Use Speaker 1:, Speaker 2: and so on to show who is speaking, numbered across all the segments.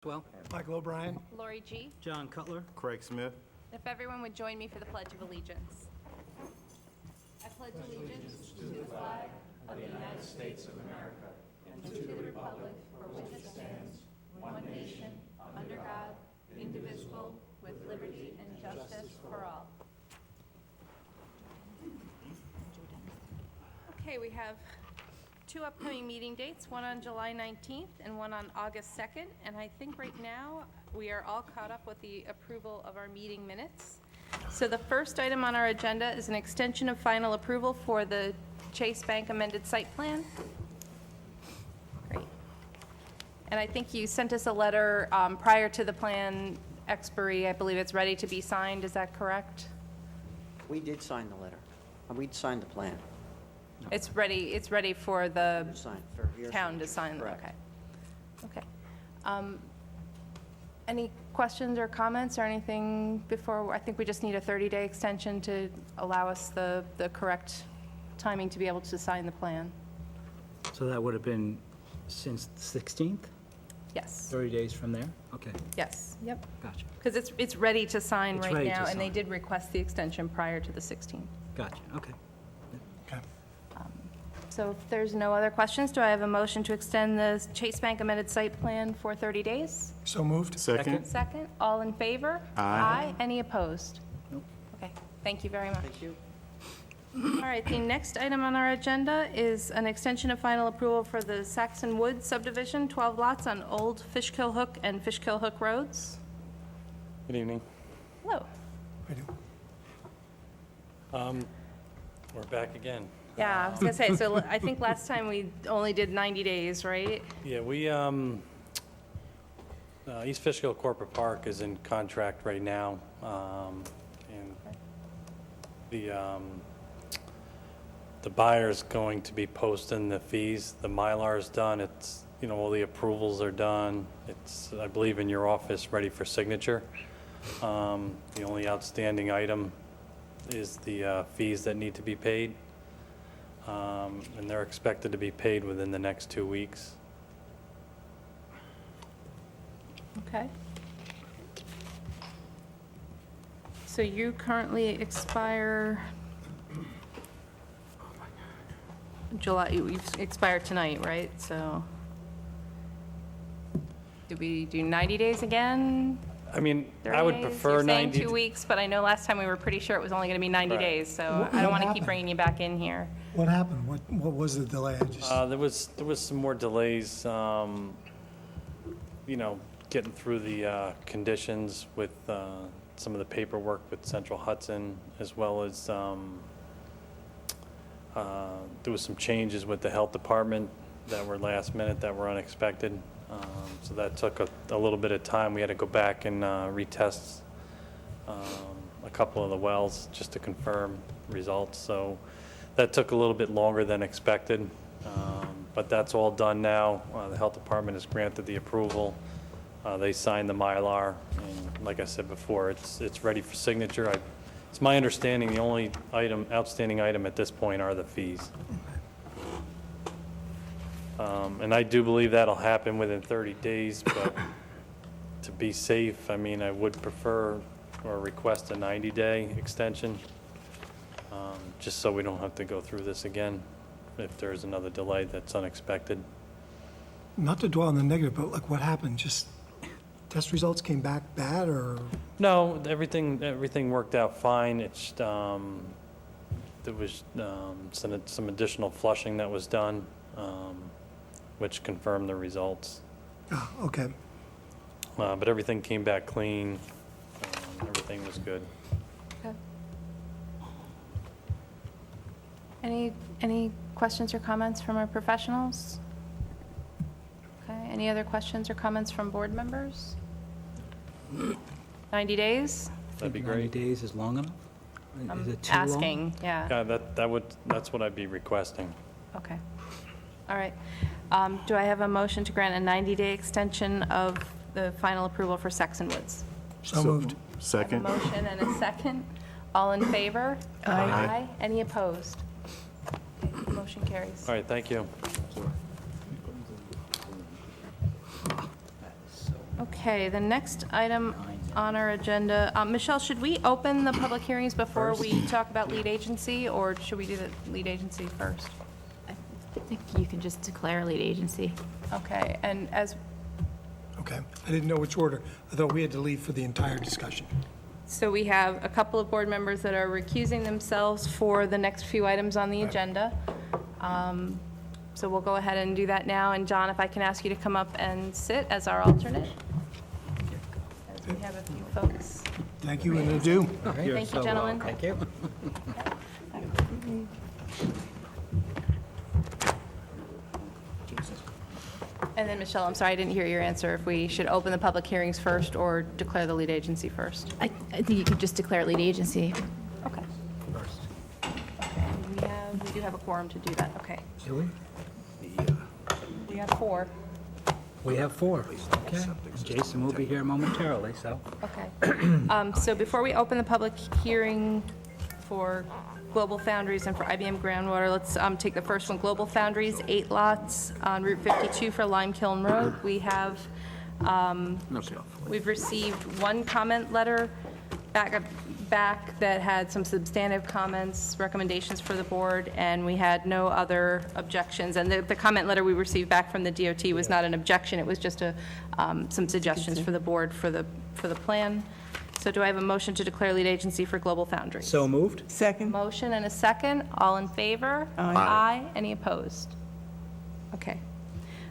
Speaker 1: Well,
Speaker 2: Michael O'Brien.
Speaker 3: Lori G.
Speaker 1: John Cutler.
Speaker 4: Craig Smith.
Speaker 3: If everyone would join me for the Pledge of Allegiance. I pledge allegiance to the flag of the United States of America and to the republic for which it stands, one nation, under God, indivisible, with liberty and justice for all. Okay, we have two upcoming meeting dates, one on July 19th and one on August 2nd. And I think right now, we are all caught up with the approval of our meeting minutes. So the first item on our agenda is an extension of final approval for the Chase Bank amended site plan. Great. And I think you sent us a letter prior to the plan expiry. I believe it's ready to be signed. Is that correct?
Speaker 5: We did sign the letter. We signed the plan.
Speaker 3: It's ready for the
Speaker 5: Signed for your
Speaker 3: town to sign.
Speaker 5: Correct.
Speaker 3: Okay. Any questions or comments or anything before? I think we just need a 30-day extension to allow us the correct timing to be able to sign the plan.
Speaker 1: So that would have been since the 16th,
Speaker 3: Yes,
Speaker 1: 30 days from there? Okay,
Speaker 3: yes, yep.
Speaker 1: gotcha,
Speaker 3: Because it's ready to sign
Speaker 1: It's
Speaker 3: right
Speaker 1: ready to
Speaker 3: now, and they
Speaker 1: sign.
Speaker 3: did request the extension prior to the 16th.
Speaker 1: gotcha, okay.
Speaker 2: Okay.
Speaker 3: So if there's no other questions, do I have a motion to extend the Chase Bank amended site plan for 30 days?
Speaker 2: So moved.
Speaker 4: Second.
Speaker 3: Second, all in favor?
Speaker 4: Aye.
Speaker 3: Any opposed?
Speaker 1: Nope.
Speaker 3: Okay, thank you very much.
Speaker 5: Thank you.
Speaker 3: All right, the next item on our agenda is an extension of final approval for the Saxon Woods subdivision, 12 lots on Old Fishkill Hook and Fishkill Hook Roads.
Speaker 6: Good evening.
Speaker 3: Hello.
Speaker 2: We do.
Speaker 6: We're back again.
Speaker 3: Yeah, I was gonna say, so I think last time we only did 90 days, right?
Speaker 6: Yeah, we, East Fishkill Corporate Park is in contract right now. And the buyer's going to be posting the fees. The Mylar's done. It's, all the approvals are done. It's, I believe, in your office, ready for signature. The only outstanding item is the fees that need to be paid. And they're expected to be paid within the next 2 weeks.
Speaker 3: Okay. So you currently expire July, you expire tonight, right? So do we do 90 days again?
Speaker 6: I mean,
Speaker 3: 30
Speaker 6: I would
Speaker 3: days?
Speaker 6: prefer
Speaker 3: You're saying
Speaker 6: 90.
Speaker 3: 2 weeks, but I know last time we were pretty sure it was only going to be 90
Speaker 6: Right.
Speaker 3: days, so
Speaker 2: What
Speaker 3: I don't want to keep
Speaker 2: happened?
Speaker 3: bringing you back in here.
Speaker 2: What happened? What was the delay? I just,
Speaker 6: There was some more delays, getting through the conditions with some of the paperwork with Central Hudson, as well as there was some changes with the health department that were last minute, that were unexpected. So that took a little bit of time. We had to go back and retest a couple of the wells just to confirm results. So that took a little bit longer than expected, but that's all done now. The health department has granted the approval. They signed the Mylar, and like I said before, it's ready for signature. It's my understanding the only outstanding item at this point are the fees. And I do believe that'll happen within 30 days, but to be safe, I mean, I would prefer or request a 90-day extension, just so we don't have to go through this again if there's another delay that's unexpected.
Speaker 2: not to dwell on the negative, but like what happened? Just test results came back bad or?
Speaker 6: No, everything worked out fine. It's, there was some additional flushing that was done, which confirmed the results.
Speaker 2: Ah, okay.
Speaker 6: But everything came back clean. Everything was good.
Speaker 3: Okay. Any questions or comments from our professionals? Okay, any other questions or comments from board members? 90 days?
Speaker 6: That'd be
Speaker 1: 90
Speaker 6: great.
Speaker 1: days is long enough? Is
Speaker 3: I'm
Speaker 1: it too long?
Speaker 3: asking, yeah.
Speaker 6: Yeah, that's what I'd be requesting.
Speaker 3: Okay. All right. Do I have a motion to grant a 90-day extension of the final approval for Saxon Woods?
Speaker 2: So moved.
Speaker 3: I have a
Speaker 4: Second.
Speaker 3: motion and a second. All in favor?
Speaker 4: Aye.
Speaker 3: Any opposed? Okay, motion carries.
Speaker 6: All right, thank you.
Speaker 1: That is so
Speaker 3: Okay, the next item on our agenda, Michelle, should we open the public hearings before we talk about lead agency, or should we do the lead agency first?
Speaker 4: I think you can just declare lead agency.
Speaker 3: Okay, and as,
Speaker 2: Okay, I didn't know which order. I thought we had to leave for the entire discussion.
Speaker 3: so we have a couple of board members that are recusing themselves for the next few items on the agenda. So we'll go ahead and do that now, and John, if I can ask you to come up and sit as our alternate, as we have a few folks.
Speaker 2: Thank you and adieu.
Speaker 3: Thank you, gentlemen.
Speaker 1: Thank you.
Speaker 3: And then, Michelle, I'm sorry, I didn't hear your answer, if we should open the public hearings first or declare the lead agency first.
Speaker 4: I think you could just declare lead agency.
Speaker 3: Okay.
Speaker 1: First.
Speaker 3: Okay, we do have a quorum to do that, okay.
Speaker 1: Do we?
Speaker 3: We have 4.
Speaker 1: We have 4. Okay. Jason will be here momentarily, so.
Speaker 3: Okay. So before we open the public hearing for Global Foundries and for IBM Groundwater, let's take the first one. Global Foundries, 8 lots on Route 52 for Lime Kiln Road. We have, we've received one comment letter back that had some substantive comments, recommendations for the board, and we had no other objections. And the comment letter we received back from the DOT was not an objection, it was just some suggestions for the board for the plan. So do I have a motion to declare lead agency for Global Foundries?
Speaker 1: So moved?
Speaker 7: Second.
Speaker 3: Motion and a second. All in favor? Aye. Any opposed? Okay.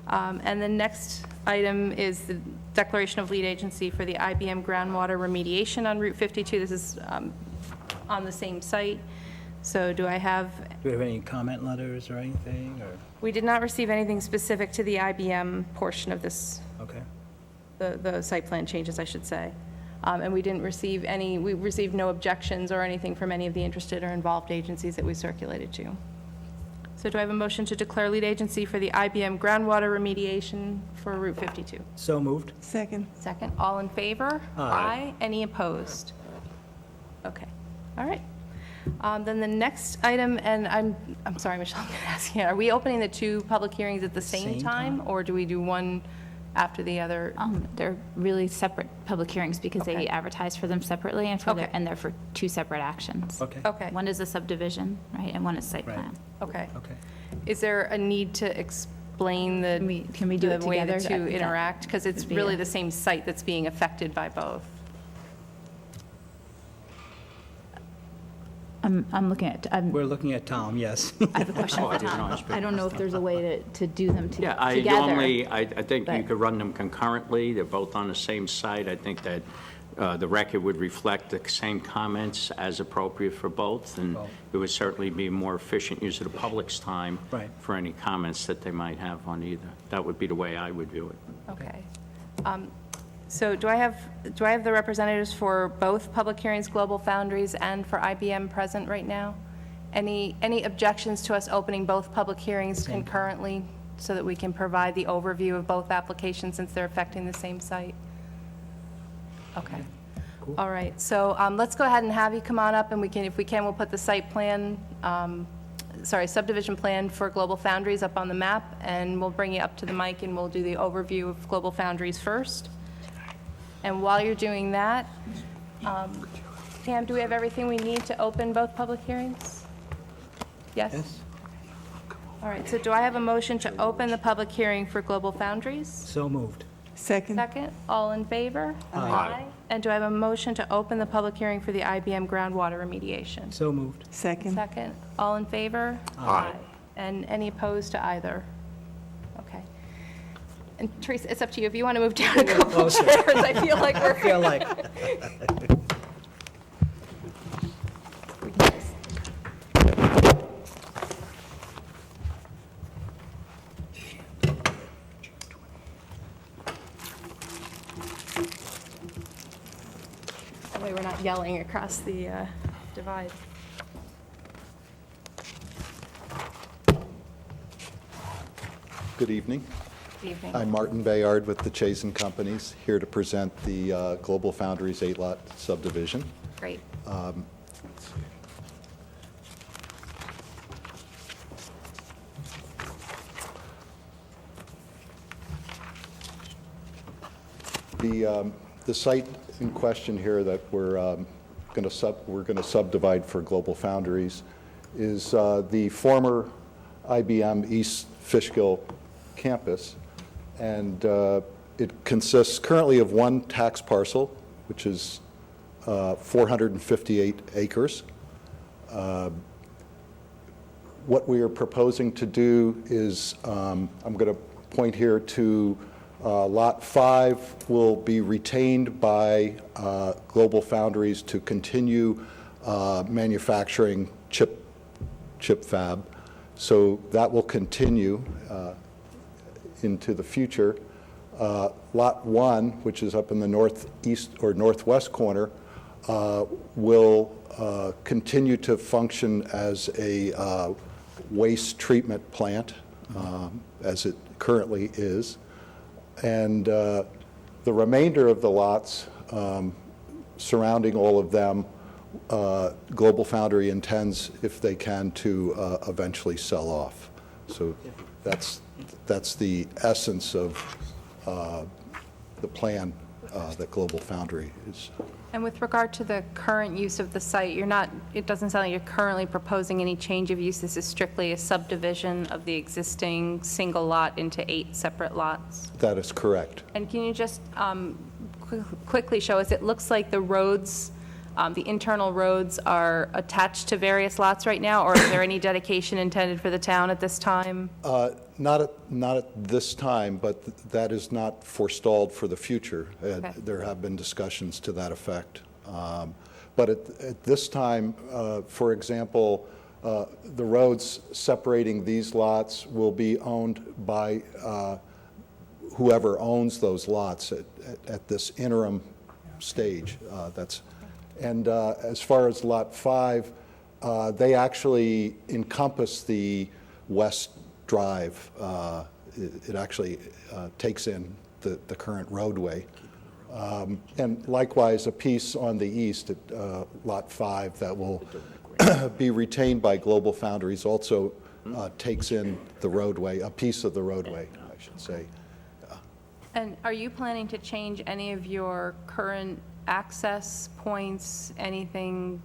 Speaker 3: And the next item is the declaration of lead agency for the IBM groundwater remediation on Route 52. This is on the same site. So do I have,
Speaker 1: Do we have any comment letters or anything, or?
Speaker 3: we did not receive anything specific to the IBM portion of this,
Speaker 1: Okay.
Speaker 3: the site plan changes, I should say. And we didn't receive any, we received no objections or anything from any of the interested or involved agencies that we circulated to. So do I have a motion to declare lead agency for the IBM groundwater remediation for Route 52?
Speaker 1: So moved?
Speaker 7: Second.
Speaker 3: Second, all in favor?
Speaker 1: Aye.
Speaker 3: Any opposed? Okay, all right. Then the next item, and I'm sorry, Michelle, I'm going to ask you, are we opening the 2 public hearings at the same
Speaker 1: Same
Speaker 3: time?
Speaker 1: time.
Speaker 3: Or do we do one after the other?
Speaker 4: They're really separate public hearings because
Speaker 3: Okay.
Speaker 4: they advertise for them separately and
Speaker 3: Okay.
Speaker 4: and they're for 2 separate actions.
Speaker 1: Okay.
Speaker 3: Okay,
Speaker 4: One is a subdivision, right, and one is site
Speaker 1: Right.
Speaker 4: plan.
Speaker 3: okay.
Speaker 1: Okay.
Speaker 3: Is there a need to explain the?
Speaker 4: Can we do it
Speaker 3: The way
Speaker 4: together?
Speaker 3: the 2 interact? Because it's
Speaker 4: would be
Speaker 3: really
Speaker 4: a-
Speaker 3: the same site that's being affected by both.
Speaker 4: I'm looking at,
Speaker 1: We're looking at Tom, yes.
Speaker 4: I have a question for Tom. I don't know if there's a way to do them
Speaker 8: Yeah,
Speaker 4: together.
Speaker 8: I think you
Speaker 4: but-
Speaker 8: could run them concurrently, they're both on the same site. I think that the record would reflect the same comments as appropriate for both, and it would certainly be more efficient use of the public's time
Speaker 1: Right.
Speaker 8: for any comments that they might have on either. That would be the way I would view it.
Speaker 3: Okay. So do I have the representatives for both public hearings, Global Foundries, and for IBM present right now? Any objections to us opening both public hearings concurrently so that we can provide the overview of both applications since they're affecting the same site? Okay. All right, so let's go ahead and have you come on up, and we can, if we can, we'll put the site plan, subdivision plan for Global Foundries up on the map, and we'll bring you up to the mic, and we'll do the overview of Global Foundries first. And while you're doing that, Pam, do we have everything we need to open both public hearings? Yes?
Speaker 1: Yes?
Speaker 3: All right, so do I have a motion to open the public hearing for Global Foundries?
Speaker 1: So moved.
Speaker 7: Second.
Speaker 3: Second, all in favor? Aye. And do I have a motion to open the public hearing for the IBM groundwater remediation?
Speaker 1: So moved.
Speaker 7: Second.
Speaker 3: Second, all in favor? Aye. And any opposed to either? Okay. And Teresa, it's up to you. If you want to move down a couple chairs, I feel like we're...
Speaker 1: Feel like,
Speaker 3: That way we're not yelling across the divide.
Speaker 9: Good evening.
Speaker 3: Good evening.
Speaker 9: I'm Martin Bayard with the Chazen Companies, here to present the Global Foundries 8-lot subdivision.
Speaker 3: Great.
Speaker 9: The site in question here that we're going to subdivide for Global Foundries is the former IBM East Fishkill campus, and it consists currently of one tax parcel, which is 458 acres. What we are proposing to do is, I'm going to point here to Lot 5 will be retained by Global Foundries to continue manufacturing chip fab. So that will continue into the future. Lot 1, which is up in the northeast or northwest corner, will continue to function as a waste treatment plant, as it currently is. And the remainder of the lots surrounding all of them, Global Foundry intends, if they can, to eventually sell off. So that's the essence of the plan that Global Foundry is.
Speaker 3: And with regard to the current use of the site, it doesn't sound like you're currently proposing any change of use. This is strictly a subdivision of the existing single lot into 8 separate lots.
Speaker 9: That is correct.
Speaker 3: And can you just quickly show us, it looks like the roads, the internal roads are attached to various lots right now, or is there any dedication intended for the town at this time?
Speaker 9: Not at this time, but that is not forestalled for the future.
Speaker 3: Okay.
Speaker 9: There have been discussions to that effect. But at this time, for example, the roads separating these lots will be owned by whoever owns those lots at this interim stage. And as far as Lot 5, they actually encompass the West Drive. It actually takes in the current roadway. And likewise, a piece on the east at Lot 5 that will be retained by Global Foundries also takes in the roadway, a piece of the roadway, I should say.
Speaker 3: And are you planning to change any of your current access points, anything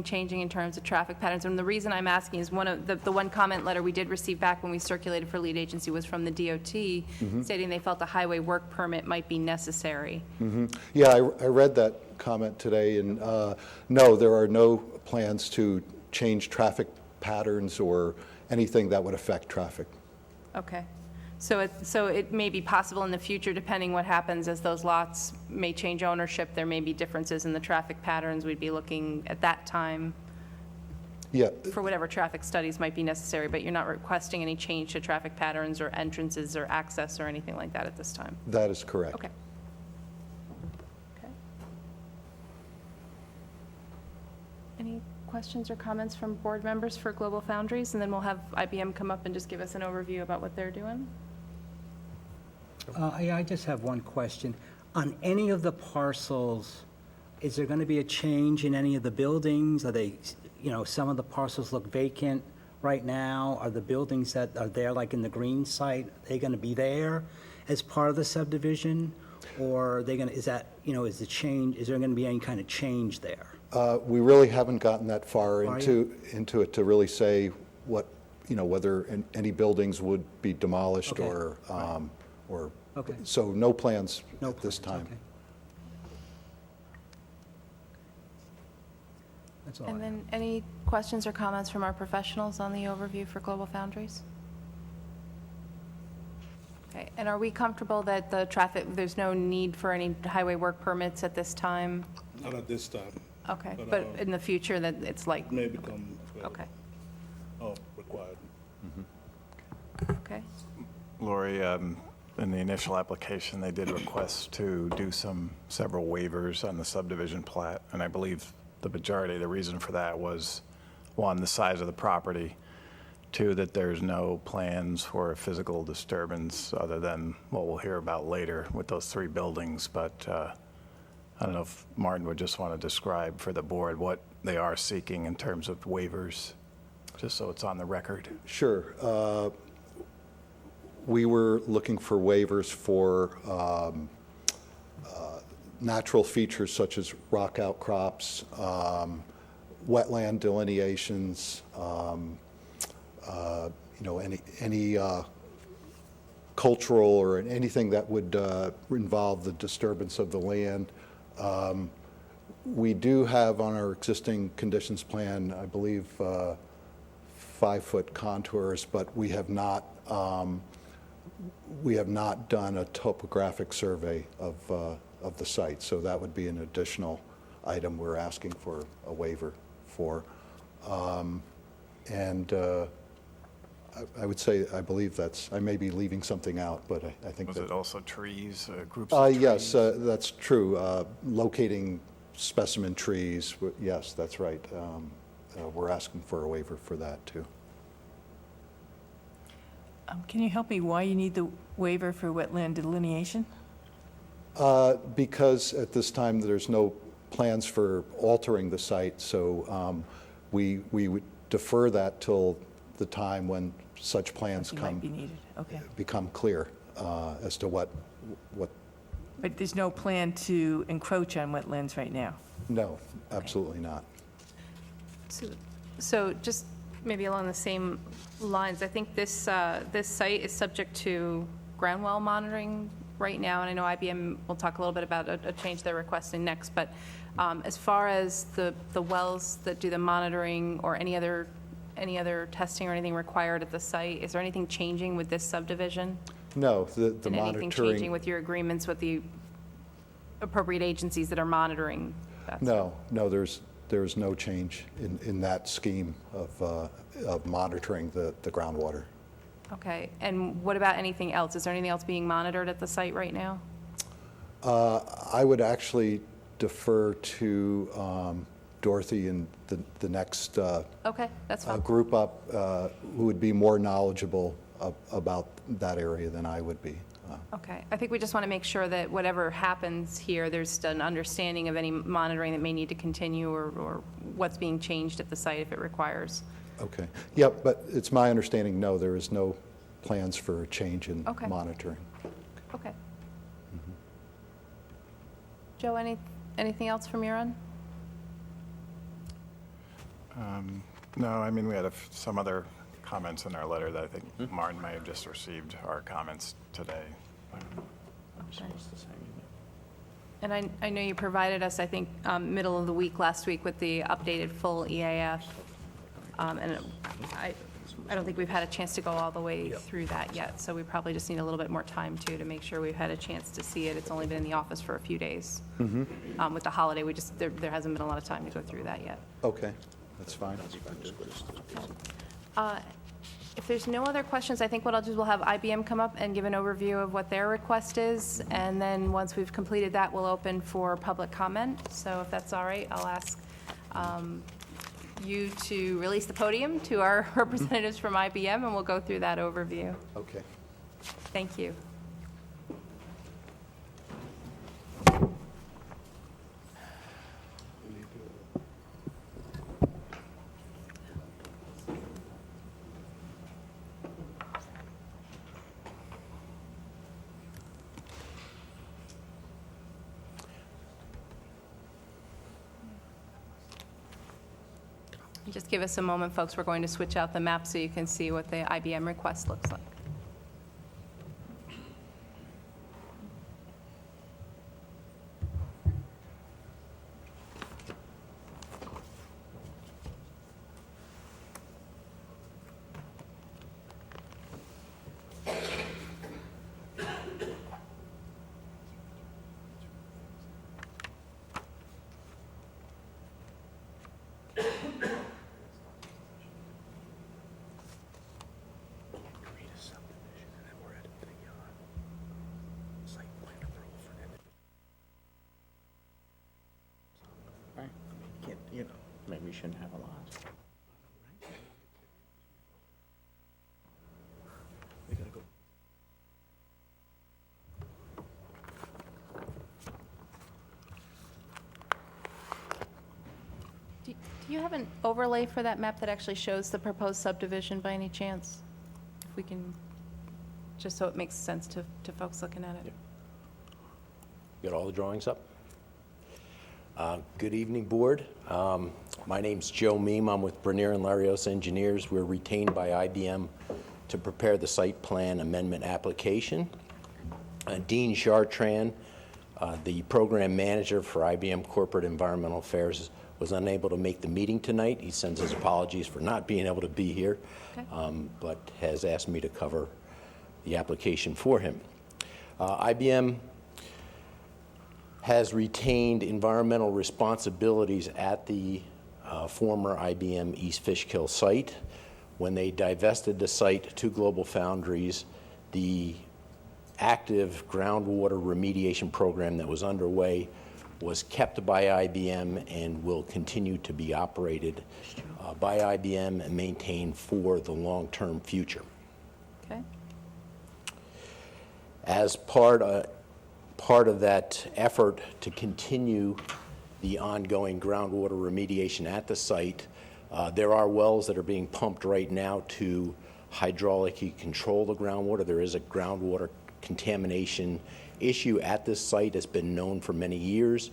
Speaker 3: changing in terms of traffic patterns? And the reason I'm asking is one of the one comment letter we did receive back when we circulated for lead agency was from the DOT, stating they felt a highway work permit might be necessary.
Speaker 9: Yeah, I read that comment today, and no, there are no plans to change traffic patterns or anything that would affect traffic.
Speaker 3: Okay. So it may be possible in the future, depending what happens as those lots may change ownership, there may be differences in the traffic patterns. We'd be looking at that time
Speaker 9: Yeah,
Speaker 3: for whatever traffic studies might be necessary, but you're not requesting any change to traffic patterns or entrances or access or anything like that at this time?
Speaker 9: that is correct.
Speaker 3: Okay. Okay. Any questions or comments from board members for Global Foundries? And then we'll have IBM come up and just give us an overview about what they're doing.
Speaker 1: Yeah, I just have one question. On any of the parcels, is there going to be a change in any of the buildings? Are they, some of the parcels look vacant right now. Are the buildings that are there, like in the green site, are they going to be there as part of the subdivision? Or are they going to, is there going to be any kind of change there?
Speaker 9: We really haven't gotten that far
Speaker 1: Are
Speaker 9: into it to really say what, whether any buildings would be demolished
Speaker 1: Okay.
Speaker 9: or,
Speaker 1: Okay.
Speaker 9: so no plans
Speaker 1: No
Speaker 9: at this
Speaker 1: plans,
Speaker 9: time.
Speaker 1: okay. That's all I
Speaker 3: And
Speaker 1: have.
Speaker 3: then any questions or comments from our professionals on the overview for Global Foundries? Okay, and are we comfortable that the traffic, there's no need for any highway work permits at this time?
Speaker 7: Not at this time.
Speaker 3: Okay,
Speaker 7: But,
Speaker 3: but in the future, that it's like,
Speaker 7: May become
Speaker 3: okay,
Speaker 7: required.
Speaker 3: okay.
Speaker 10: Lori, in the initial application, they did request to do several waivers on the subdivision plat, and I believe the majority, the reason for that was, one, the size of the property, two, that there's no plans for a physical disturbance other than what we'll hear about later with those 3 buildings, but I don't know if Martin would just want to describe for the board what they are seeking in terms of waivers, just so it's on the record.
Speaker 9: Sure. We were looking for waivers for natural features such as rock outcrops, wetland delineations, any cultural or anything that would involve the disturbance of the land. We do have on our existing conditions plan, I believe, 5-foot contours, but we have not done a topographic survey of the site, so that would be an additional item we're asking for a waiver for. I would say, I believe I may be leaving something out, but I think
Speaker 10: Was
Speaker 9: that.
Speaker 10: it also trees, groups of trees?
Speaker 9: Yes, that's true. Locating specimen trees, yes, that's right. We're asking for a waiver for that, too.
Speaker 11: Can you help me why you need the waiver for wetland delineation?
Speaker 9: Because at this time, there's no plans for altering the site, so we would defer that till the time when such plans
Speaker 11: It might be needed, okay.
Speaker 9: become clear as to what,
Speaker 11: But there's no plan to encroach on wetlands right now?
Speaker 9: no, absolutely not.
Speaker 3: So just maybe along the same lines, I think this site is subject to ground well monitoring right now, and I know IBM will talk a little bit about a change they're requesting next, but as far as the wells that do the monitoring or any other testing or anything required at the site, is there anything changing with this subdivision?
Speaker 9: No, the
Speaker 3: And anything changing
Speaker 9: monitoring,
Speaker 3: with your agreements with the appropriate agencies that are monitoring that?
Speaker 9: no, there's no change in that scheme of monitoring the groundwater.
Speaker 3: Okay, and what about anything else? Is there anything else being monitored at the site right now?
Speaker 9: I would actually defer to Dorothy and the next
Speaker 3: Okay, that's fine.
Speaker 9: group up who would be more knowledgeable about that area than I would be.
Speaker 3: Okay, I think we just want to make sure that whatever happens here, there's an understanding of any monitoring that may need to continue or what's being changed at the site if it requires.
Speaker 9: Okay. Yep, but it's my understanding, no, there is no plans for a change in
Speaker 3: Okay.
Speaker 9: monitoring.
Speaker 3: Okay. Joe, anything else from your end?
Speaker 10: No, I mean, we had some other comments in our letter that I think Martin may have just received our comments today.
Speaker 3: And I know you provided us, I think, middle of the week, last week, with the updated full EAF. And I don't think we've had a chance to go all the way through that yet, so we probably just need a little bit more time, too, to make sure we've had a chance to see it. It's only been in the office for a few days. With the holiday, there hasn't been a lot of time to go through that yet.
Speaker 9: Okay, that's fine.
Speaker 3: If there's no other questions, I think what I'll do is we'll have IBM come up and give an overview of what their request is, and then once we've completed that, we'll open for public comment. So if that's all right, I'll ask you to release the podium to our representatives from IBM, and we'll go through that overview.
Speaker 9: Okay.
Speaker 3: Thank you. Just give us a moment, folks. We're going to switch out the map so you can see what the IBM request looks like.
Speaker 8: Maybe we shouldn't have a lot.
Speaker 3: Do you have an overlay for that map that actually shows the proposed subdivision by any chance? If we can, just so it makes sense to folks looking at it.
Speaker 12: Got all the drawings up? Good evening, Board. My name's Joe Meem. I'm with Bernier and Larios Engineers. We're retained by IBM to prepare the site plan amendment application. Dean Chartrand, the program manager for IBM Corporate Environmental Affairs, was unable to make the meeting tonight. He sends his apologies for not being able to be here, but has asked me to cover the application for him. IBM has retained environmental responsibilities at the former IBM East Fishkill site. When they divested the site to GlobalFoundries, the active groundwater remediation program that was underway was kept by IBM and will continue to be operated by IBM and maintained for the long-term future.
Speaker 4: Okay.
Speaker 12: As part of that effort to continue the ongoing groundwater remediation at the site, there are wells that are being pumped right now to hydraulically control the groundwater. There is a groundwater contamination issue at this site. It's been known for many years,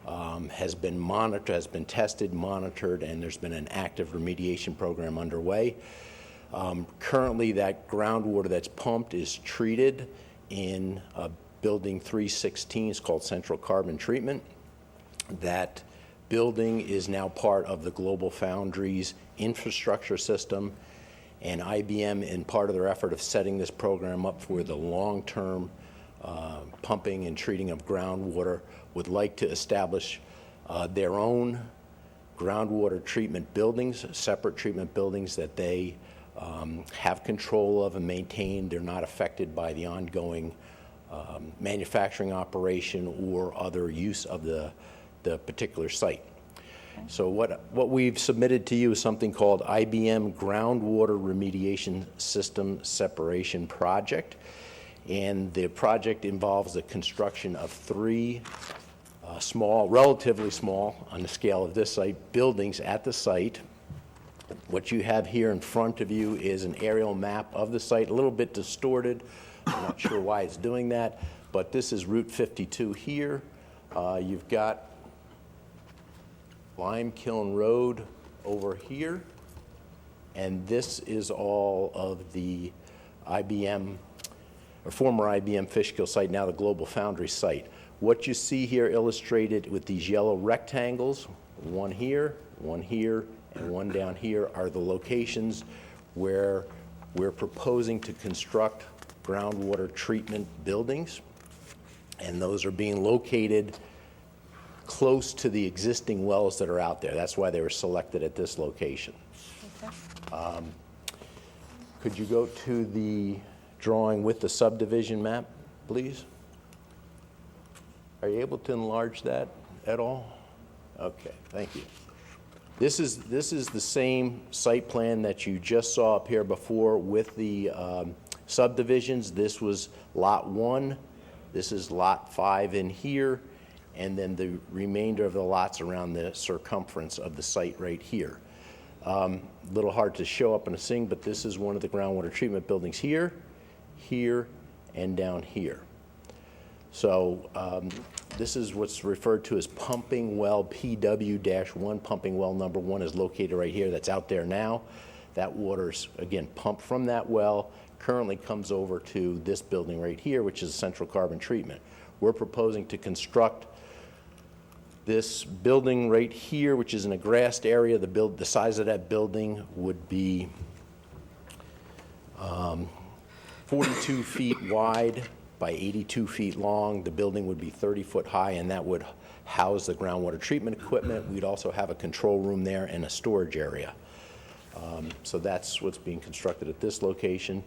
Speaker 12: has been monitored, has been tested, monitored, and there's been an active remediation program underway. Currently, that groundwater that's pumped is treated in Building 316. It's called Central Carbon Treatment. That building is now part of the GlobalFoundries infrastructure system, and IBM, in part of their effort of setting this program up for the long-term pumping and treating of groundwater, would like to establish their own groundwater treatment buildings, separate treatment buildings that they have control of and maintain. They're not affected by the ongoing manufacturing operation or other use of the particular site. So what we've submitted to you is something called IBM Groundwater Remediation System Separation Project. And the project involves the construction of 3 small, relatively small, on the scale of this site, buildings at the site. What you have here in front of you is an aerial map of the site, a little bit distorted. I'm not sure why it's doing that, but this is Route 52 here. You've got Lime Kiln Road over here, and this is all of the IBM, or former IBM Fishkill site, now the GlobalFoundries site. What you see here illustrated with these yellow rectangles, one here, and one down here, are the locations where we're proposing to construct groundwater treatment buildings, and those are being located close to the existing wells that are out there. That's why they were selected at this location.
Speaker 4: Okay.
Speaker 12: Could you go to the drawing with the subdivision map, please? Are you able to enlarge that at all? Okay, thank you. This is the same site plan that you just saw up here before with the subdivisions. This was Lot 1. This is Lot 5 in here, and then the remainder of the lots around the circumference of the site right here. A little hard to show up in a thing, but this is one of the groundwater treatment buildings here, and down here. So this is what's referred to as pumping well PW-1. Pumping well number 1 is located right here. That's out there now. That water's, again, pumped from that well, currently comes over to this building right here, which is Central Carbon Treatment. We're proposing to construct this building right here, which is in a grassed area. The size of that building would be 42 feet wide by 82 feet long. The building would be 30 foot high, and that would house the groundwater treatment equipment. We'd also have a control room there and a storage area. So that's what's being constructed at this location.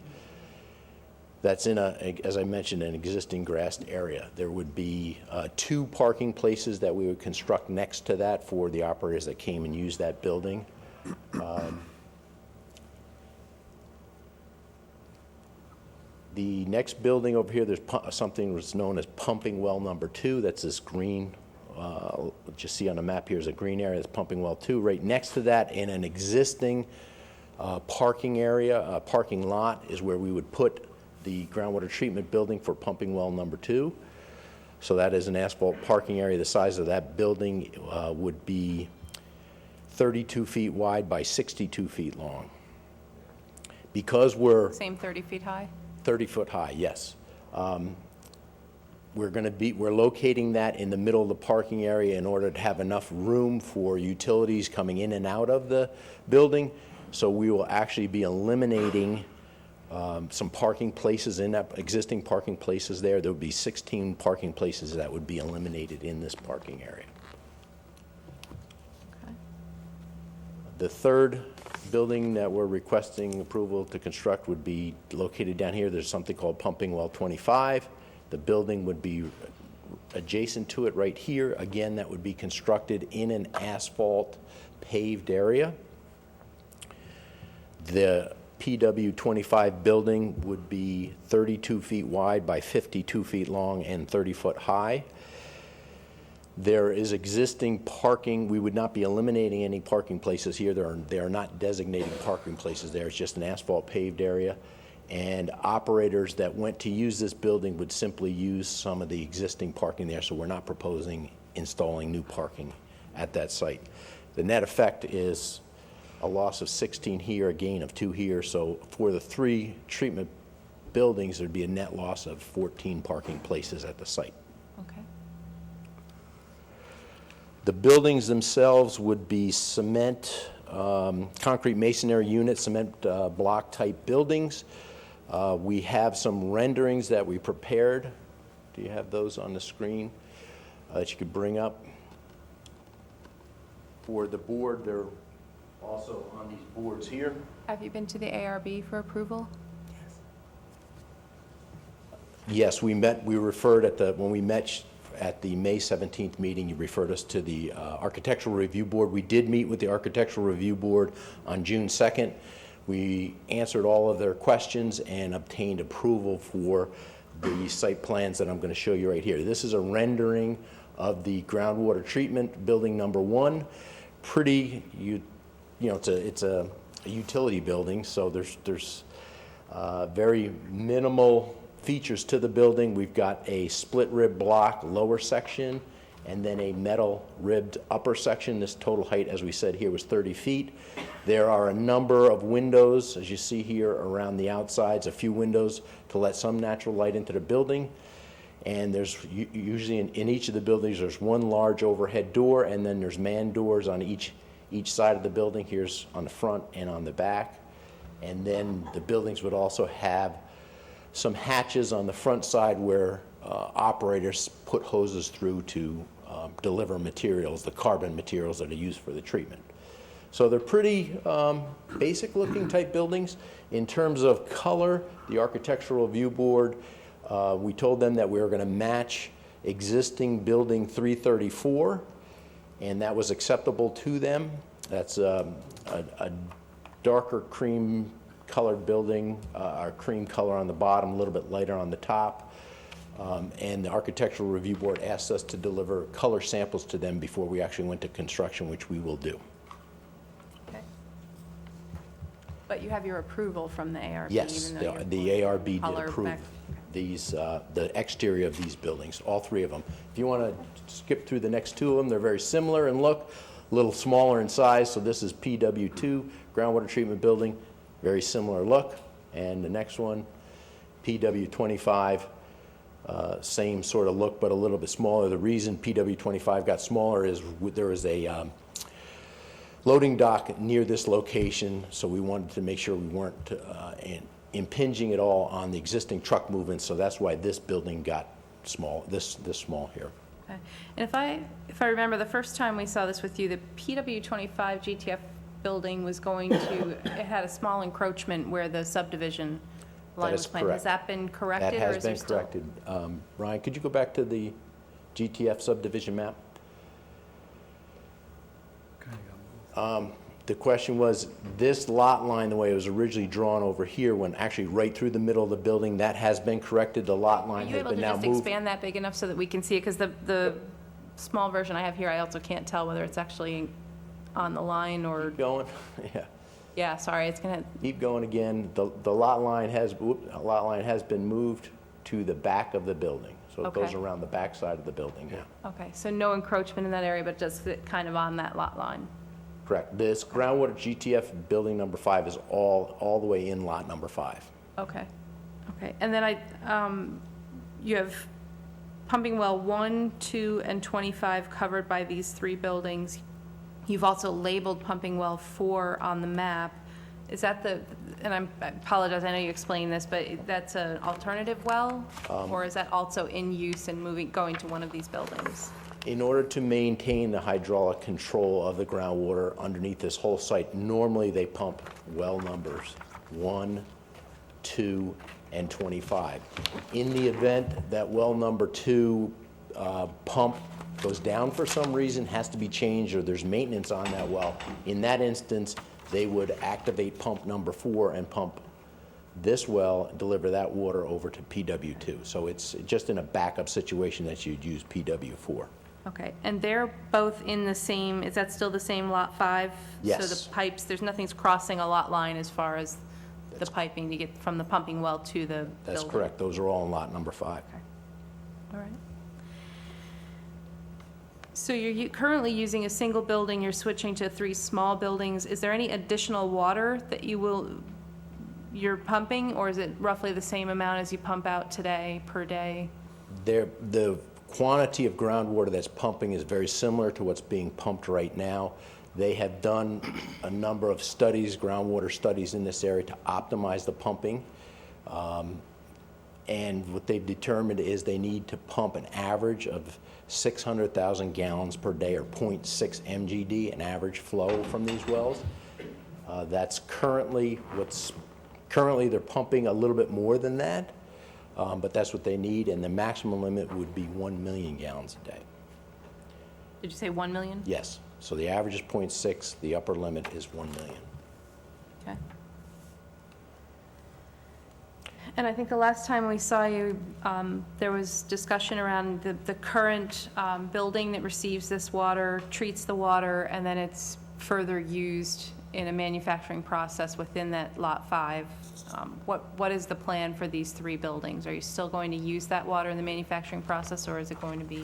Speaker 12: That's in as I mentioned, an existing grassed area. There would be 2 parking places that we would construct next to that for the operators that came and used that building. The next building over here, there's something that's known as pumping well number 2. That's this green, what you see on the map here is a green area. That's pumping well 2. Right next to that, in an existing parking area, parking lot, is where we would put the groundwater treatment building for pumping well number 2. So that is an asphalt parking area. The size of that building would be 32 feet wide by 62 feet long. Because we're
Speaker 3: Same 30 feet high?
Speaker 12: 30 foot high, yes. We're locating that in the middle of the parking area in order to have enough room for utilities coming in and out of the building. So we will actually be eliminating some parking places in that, existing parking places there. There would be 16 parking places that would be eliminated in this parking area. The third building that we're requesting approval to construct would be located down here. There's something called Pumping Well 25. The building would be adjacent to it right here. Again, that would be constructed in an asphalt paved area. The PW 25 building would be 32 feet wide by 52 feet long and 30 foot high. There is existing parking. We would not be eliminating any parking places here. They are not designating parking places there. It's just an asphalt paved area. And operators that went to use this building would simply use some of the existing parking there, so we're not proposing installing new parking at that site. The net effect is a loss of 16 here, a gain of 2 here, so for the 3 treatment buildings, there'd be a net loss of 14 parking places at the site.
Speaker 3: Okay.
Speaker 12: The buildings themselves would be cement, concrete masonry unit, cement block type buildings. We have some renderings that we prepared. Do you have those on the screen that you could bring up? For the board, they're also on these boards here.
Speaker 3: Have you been to the ARB for approval?
Speaker 12: Yes, we referred when we met at the May 17th meeting, you referred us to the Architectural Review Board. We did meet with the Architectural Review Board on June 2nd. We answered all of their questions and obtained approval for the site plans that I'm going to show you right here. This is a rendering of the groundwater treatment building number 1. Pretty, it's a utility building, so there's very minimal features to the building. We've got a split rib block lower section and then a metal ribbed upper section. This total height, as we said here, was 30 feet. There are a number of windows, as you see here, around the outsides, a few windows to let some natural light into the building. And there's usually in each of the buildings, there's one large overhead door, and then there's man doors on each side of the building. Here's on the front and on the back. And then the buildings would also have some hatches on the front side where operators put hoses through to deliver materials, the carbon materials that are used for the treatment. So they're pretty basic looking type buildings. In terms of color, the Architectural Review Board, we told them that we were going to match existing building 334, and that was acceptable to them. That's a darker cream colored building, our cream color on the bottom, a little bit lighter on the top. And the Architectural Review Board asked us to deliver color samples to them before we actually went to construction, which we will do.
Speaker 3: Okay. But you have your approval from the ARB?
Speaker 12: Yes,
Speaker 3: even though
Speaker 12: the
Speaker 3: your
Speaker 12: ARB did
Speaker 3: color
Speaker 12: approve
Speaker 3: back-
Speaker 12: these, the exterior of these buildings, all 3 of them. If you want to skip through the next 2 of them, they're very similar in look, a little smaller in size. So this is PW2, groundwater treatment building, very similar look. And the next one, PW25, same sort of look, but a little bit smaller. The reason PW25 got smaller is there was a loading dock near this location, so we wanted to make sure we weren't impinging at all on the existing truck movement, so that's why this building got small, this small here.
Speaker 3: Okay. And if I remember, the first time we saw this with you, the PW25 GTF building was going to, it had a small encroachment where the subdivision line was planned. Has that been corrected?
Speaker 12: That
Speaker 3: or
Speaker 12: has
Speaker 3: is there
Speaker 12: been
Speaker 3: still-
Speaker 12: corrected. Ryan, could you go back to the GTF subdivision map? The question was, this lot line, the way it was originally drawn over here, went actually right through the middle of the building. That has been corrected. The lot
Speaker 3: Are
Speaker 12: line
Speaker 3: you
Speaker 12: has
Speaker 3: able
Speaker 12: been
Speaker 3: to
Speaker 12: now
Speaker 3: just
Speaker 12: moved.
Speaker 3: expand that big enough so that we can see it? Because the small version I have here, I also can't tell whether it's actually on the line or,
Speaker 12: Keep going, yeah.
Speaker 3: yeah, sorry, it's gonna,
Speaker 12: Keep going again. The lot line has been moved to the back of the building. So it goes
Speaker 3: Okay.
Speaker 12: around the backside of the building now.
Speaker 3: Okay, so no encroachment in that area, but just fit kind of on that lot line?
Speaker 12: Correct. This groundwater GTF building number 5 is all the way in lot number 5.
Speaker 3: Okay, okay. And then you have pumping well 1, 2, and 25 covered by these 3 buildings. You've also labeled pumping well 4 on the map. Is that and I apologize, I know you explained this, but that's an alternative well? Or is that also in use and going to one of these buildings?
Speaker 12: In order to maintain the hydraulic control of the groundwater underneath this whole site, normally they pump well numbers 1, 2, and 25. In the event that well number 2 pump goes down for some reason, has to be changed, or there's maintenance on that well, in that instance, they would activate pump number 4 and pump this well, deliver that water over to PW2. So it's just in a backup situation that you'd use PW4.
Speaker 3: Okay, and they're both in the same, is that still the same lot 5?
Speaker 12: Yes.
Speaker 3: So the pipes, nothing's crossing a lot line as far as the piping to get from the pumping well to the building?
Speaker 12: That's correct. Those are all in lot number 5.
Speaker 3: Okay, all right. So you're currently using a single building, you're switching to 3 small buildings. Is there any additional water that you're pumping, or is it roughly the same amount as you pump out today per day?
Speaker 12: The quantity of groundwater that's pumping is very similar to what's being pumped right now. They have done a number of studies, groundwater studies in this area to optimize the pumping. And what they've determined is they need to pump an average of 600,000 gallons per day, or 0.6 MGD, an average flow from these wells. That's currently they're pumping a little bit more than that, but that's what they need, and the maximum limit would be 1 million gallons a day.
Speaker 3: Did you say 1 million?
Speaker 12: Yes, so the average is 0.6, the upper limit is 1 million.
Speaker 3: Okay. And I think the last time we saw you, there was discussion around the current building that receives this water, treats the water, and then it's further used in a manufacturing process within that Lot 5. What is the plan for these 3 buildings? Are you still going to use that water in the manufacturing process, or is it going to be?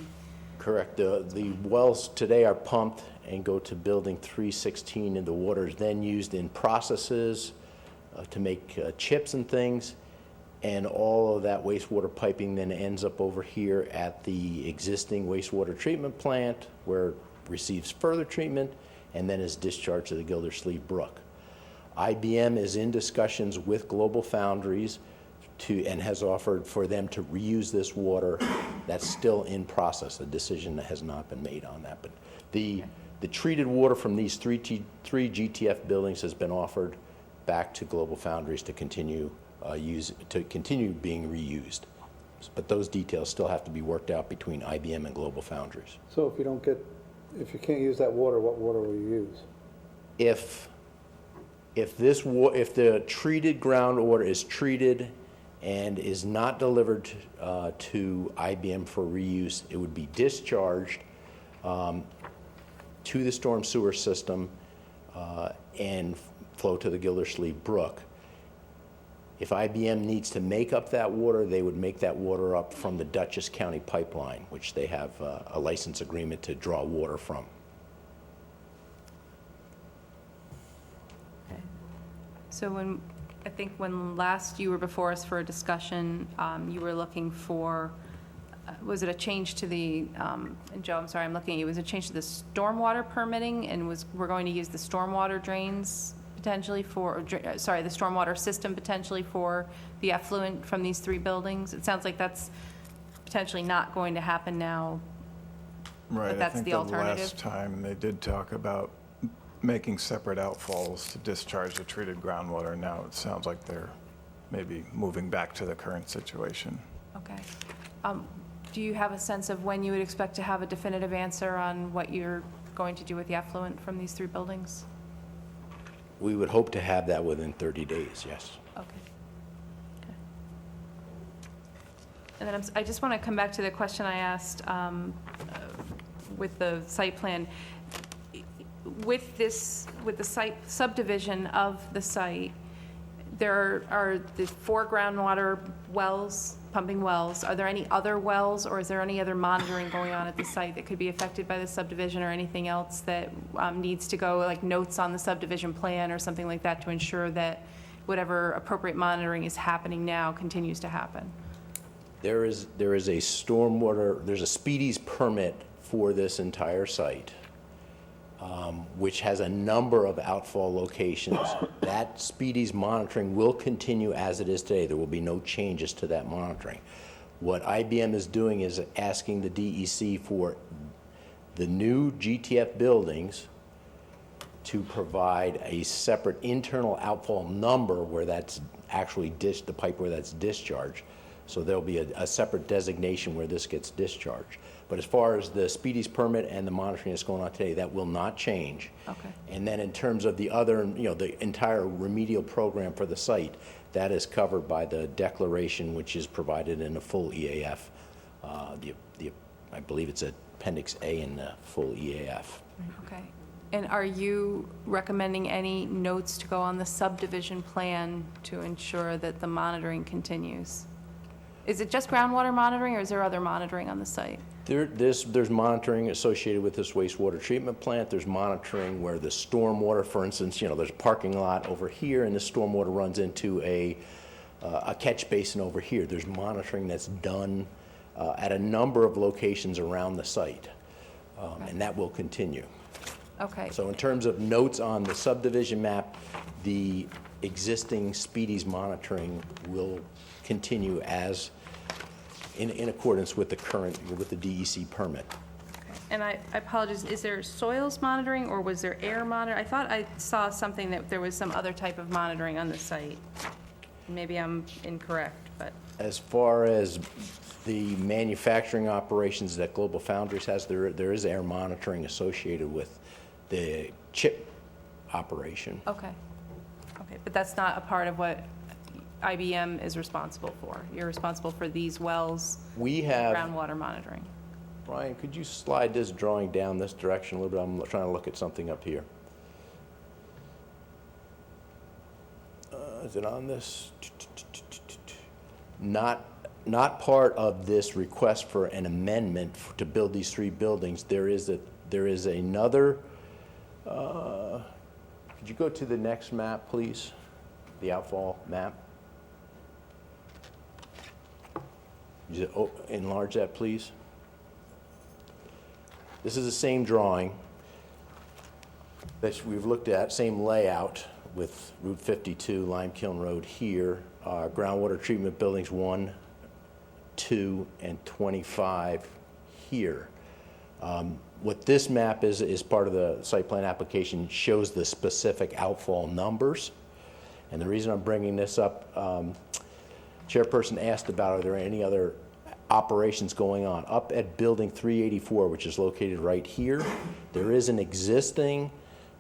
Speaker 12: Correct. The wells today are pumped and go to building 316, and the water is then used in processes to make chips and things. And all of that wastewater piping then ends up over here at the existing wastewater treatment plant, where it receives further treatment and then is discharged to the Gildersleeve Brook. IBM is in discussions with Global Foundries and has offered for them to reuse this water. That's still in process. A decision has not been made on that. But the treated water from these three GTF buildings has been offered back to Global Foundries to continue being reused. But those details still have to be worked out between IBM and Global Foundries.
Speaker 13: So if you can't use that water, what water will you use?
Speaker 12: If the treated groundwater is treated and is not delivered to IBM for reuse, it would be discharged to the storm sewer system and flow to the Gildersleeve Brook. If IBM needs to make up that water, they would make that water up from the Dutchess County Pipeline, which they have a license agreement to draw water from.
Speaker 3: Okay. So I think when last you were before us for a discussion, you were looking for, was it a change to the, and Joe, I'm sorry, I'm looking at you, was it a change to the stormwater permitting, and we're going to use the stormwater drains potentially the stormwater system potentially for the effluent from these 3 buildings? It sounds like that's potentially not going to happen now,
Speaker 10: Right,
Speaker 3: but that's the
Speaker 10: I think the
Speaker 3: alternative?
Speaker 10: last time they did talk about making separate outfalls to discharge the treated groundwater. Now it sounds like they're maybe moving back to the current situation.
Speaker 3: Okay. Do you have a sense of when you would expect to have a definitive answer on what you're going to do with the effluent from these 3 buildings?
Speaker 12: We would hope to have that within 30 days, yes.
Speaker 3: Okay. And then I just want to come back to the question I asked with the site plan. With the site subdivision of the site, there are the 4 groundwater wells, pumping wells. Are there any other wells, or is there any other monitoring going on at the site that could be affected by the subdivision, or anything else that needs to go, like notes on the subdivision plan or something like that, to ensure that whatever appropriate monitoring is happening now continues to happen?
Speaker 12: There is a stormwater, there's a Speedies permit for this entire site, which has a number of outfall locations. That Speedies monitoring will continue as it is today. There will be no changes to that monitoring. What IBM is doing is asking the DEC for the new GTF buildings to provide a separate internal outfall number where that's actually the pipe where that's discharged. So there'll be a separate designation where this gets discharged. But as far as the Speedies permit and the monitoring that's going on today, that will not change.
Speaker 3: Okay.
Speaker 12: And then in terms of the other, the entire remedial program for the site, that is covered by the declaration, which is provided in the full EAF. I believe it's Appendix A in the full EAF.
Speaker 3: Okay. And are you recommending any notes to go on the subdivision plan to ensure that the monitoring continues? Is it just groundwater monitoring, or is there other monitoring on the site?
Speaker 12: There's monitoring associated with this wastewater treatment plant. There's monitoring where the stormwater, for instance, there's a parking lot over here, and the stormwater runs into a catch basin over here. There's monitoring that's done at a number of locations around the site, and that will continue.
Speaker 3: Okay.
Speaker 12: So in terms of notes on the subdivision map, the existing Speedies monitoring will continue as in accordance with the DEC permit.
Speaker 3: And I apologize, is there soils monitoring, or was there air monitoring? I thought I saw something that there was some other type of monitoring on the site. Maybe I'm incorrect, but.
Speaker 12: As far as the manufacturing operations that Global Foundries has, there is air monitoring associated with the chip operation.
Speaker 3: Okay. Okay, but that's not a part of what IBM is responsible for. You're responsible for these wells,
Speaker 12: We have,
Speaker 3: groundwater monitoring.
Speaker 12: Brian, could you slide this drawing down this direction a little bit? I'm trying to look at something up here. Is it on this? Not part of this request for an amendment to build these 3 buildings. There is another. Could you go to the next map, please? The outfall map. Just enlarge that, please. This is the same drawing that we've looked at, same layout with Route 52, Limekiln Road here, groundwater treatment buildings 1, 2, and 25 here. What this map is part of the site plan application, shows the specific outfall numbers. And the reason I'm bringing this up, Chairperson asked about, are there any other operations going on? Up at Building 384, which is located right here, there is an existing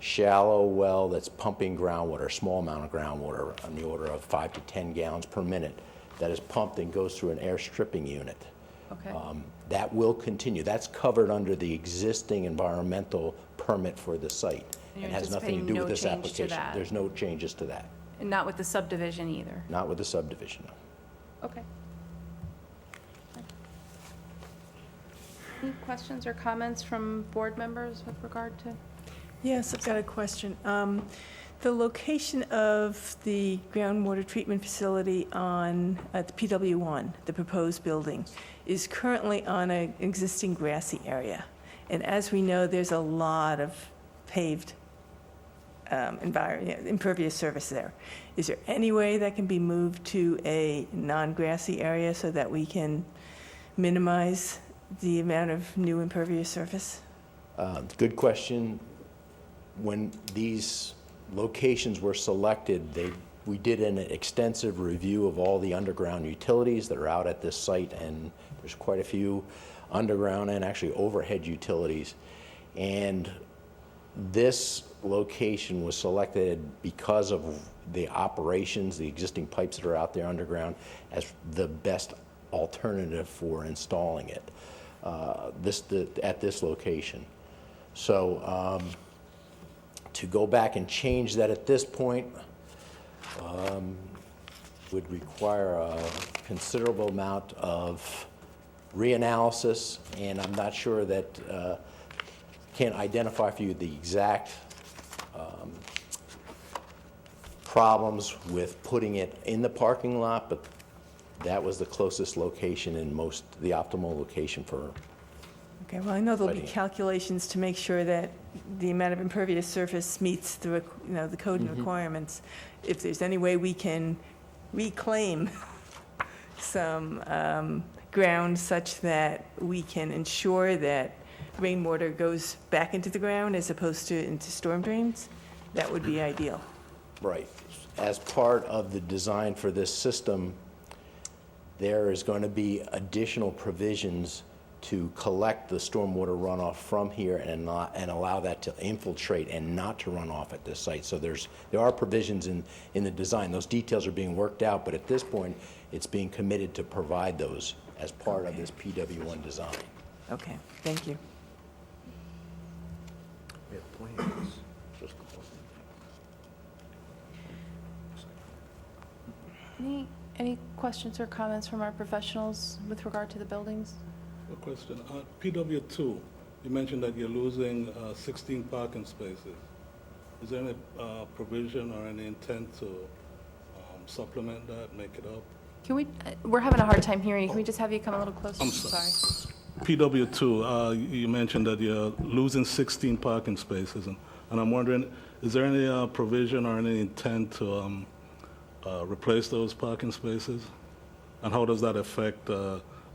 Speaker 12: shallow well that's pumping groundwater, a small amount of groundwater on the order of 5 to 10 gallons per minute that is pumped and goes through an air stripping unit.
Speaker 3: Okay.
Speaker 12: That will continue. That's covered under the existing environmental permit for the site.
Speaker 3: And you're
Speaker 12: It has nothing to
Speaker 3: anticipating
Speaker 12: do
Speaker 3: no
Speaker 12: with this
Speaker 3: change to
Speaker 12: application.
Speaker 3: that?
Speaker 12: There's no changes to that.
Speaker 3: And not with the subdivision either?
Speaker 12: Not with the subdivision, no.
Speaker 3: Okay. Any questions or comments from board members with regard to?
Speaker 11: Yes, I've got a question. The location of the groundwater treatment facility at the PW1, the proposed building, is currently on an existing grassy area. And as we know, there's a lot of paved impervious surface there. Is there any way that can be moved to a non-grassy area so that we can minimize the amount of new impervious surface?
Speaker 12: Good question. When these locations were selected, we did an extensive review of all the underground utilities that are out at this site, and there's quite a few underground and actually overhead utilities. And this location was selected because of the operations, the existing pipes that are out there underground, as the best alternative for installing it at this location. So to go back and change that at this point, would require a considerable amount of reanalysis, and I'm not sure that, can't identify for you the exact problems with putting it in the parking lot, but that was the closest location and the optimal location for.
Speaker 11: Okay, well, I know there'll be
Speaker 12: Lighting.
Speaker 11: calculations to make sure that the amount of impervious surface meets the code and requirements. If there's any way we can reclaim some ground such that we can ensure that rainwater goes back into the ground as opposed to into storm drains, that would be ideal.
Speaker 12: Right. As part of the design for this system, there is going to be additional provisions to collect the stormwater runoff from here and allow that to infiltrate and not to run off at this site. So there are provisions in the design. Those details are being worked out, but at this point, it's being committed to provide those as part of this PW1 design.
Speaker 11: Okay, thank you.
Speaker 3: Any questions or comments from our professionals with regard to the buildings?
Speaker 7: A question. PW2, you mentioned that you're losing 16 parking spaces. Is there any provision or any intent to supplement that, make it up?
Speaker 3: Can we, we're having a hard time hearing you. Can we just have you come a little closer?
Speaker 7: I'm sorry. PW2, you mentioned that you're losing 16 parking spaces, and I'm wondering, is there any provision or any intent to replace those parking spaces? And how does that affect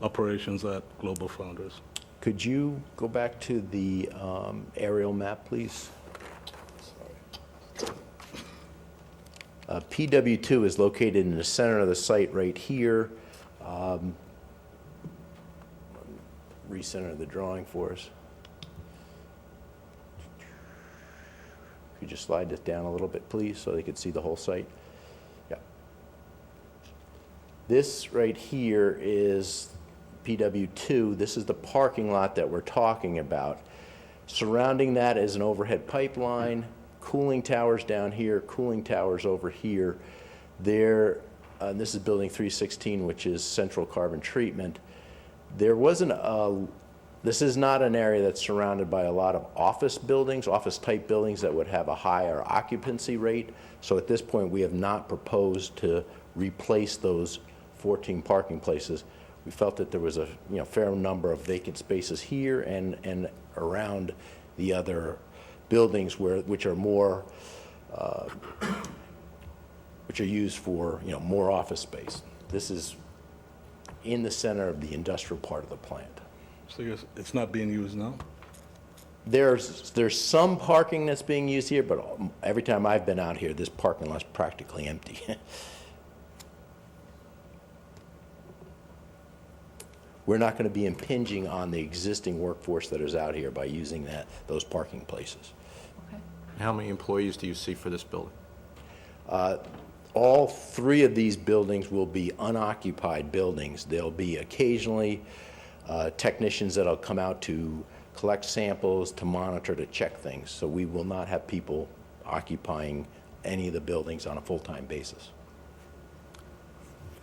Speaker 7: operations at Global Foundries?
Speaker 12: Could you go back to the aerial map, please? PW2 is located in the center of the site right here. Recenter the drawing for us. Could you just slide this down a little bit, please, so they could see the whole site? Yeah. This right here is PW2. This is the parking lot that we're talking about. Surrounding that is an overhead pipeline, cooling towers down here, cooling towers over here. There, this is building 316, which is central carbon treatment. There wasn't this is not an area that's surrounded by a lot of office buildings, office-type buildings that would have a higher occupancy rate. So at this point, we have not proposed to replace those 14 parking places. We felt that there was a fair number of vacant spaces here and around the other buildings which are more which are used for more office space. This is in the center of the industrial part of the plant.
Speaker 7: So it's not being used now?
Speaker 12: There's some parking that's being used here, but every time I've been out here, this parking lot's practically empty. We're not going to be impinging on the existing workforce that is out here by using those parking places.
Speaker 3: Okay.
Speaker 14: How many employees do you see for this building?
Speaker 12: All three of these buildings will be unoccupied buildings. There'll be occasionally technicians that'll come out to collect samples, to monitor, to check things. So we will not have people occupying any of the buildings on a full-time basis.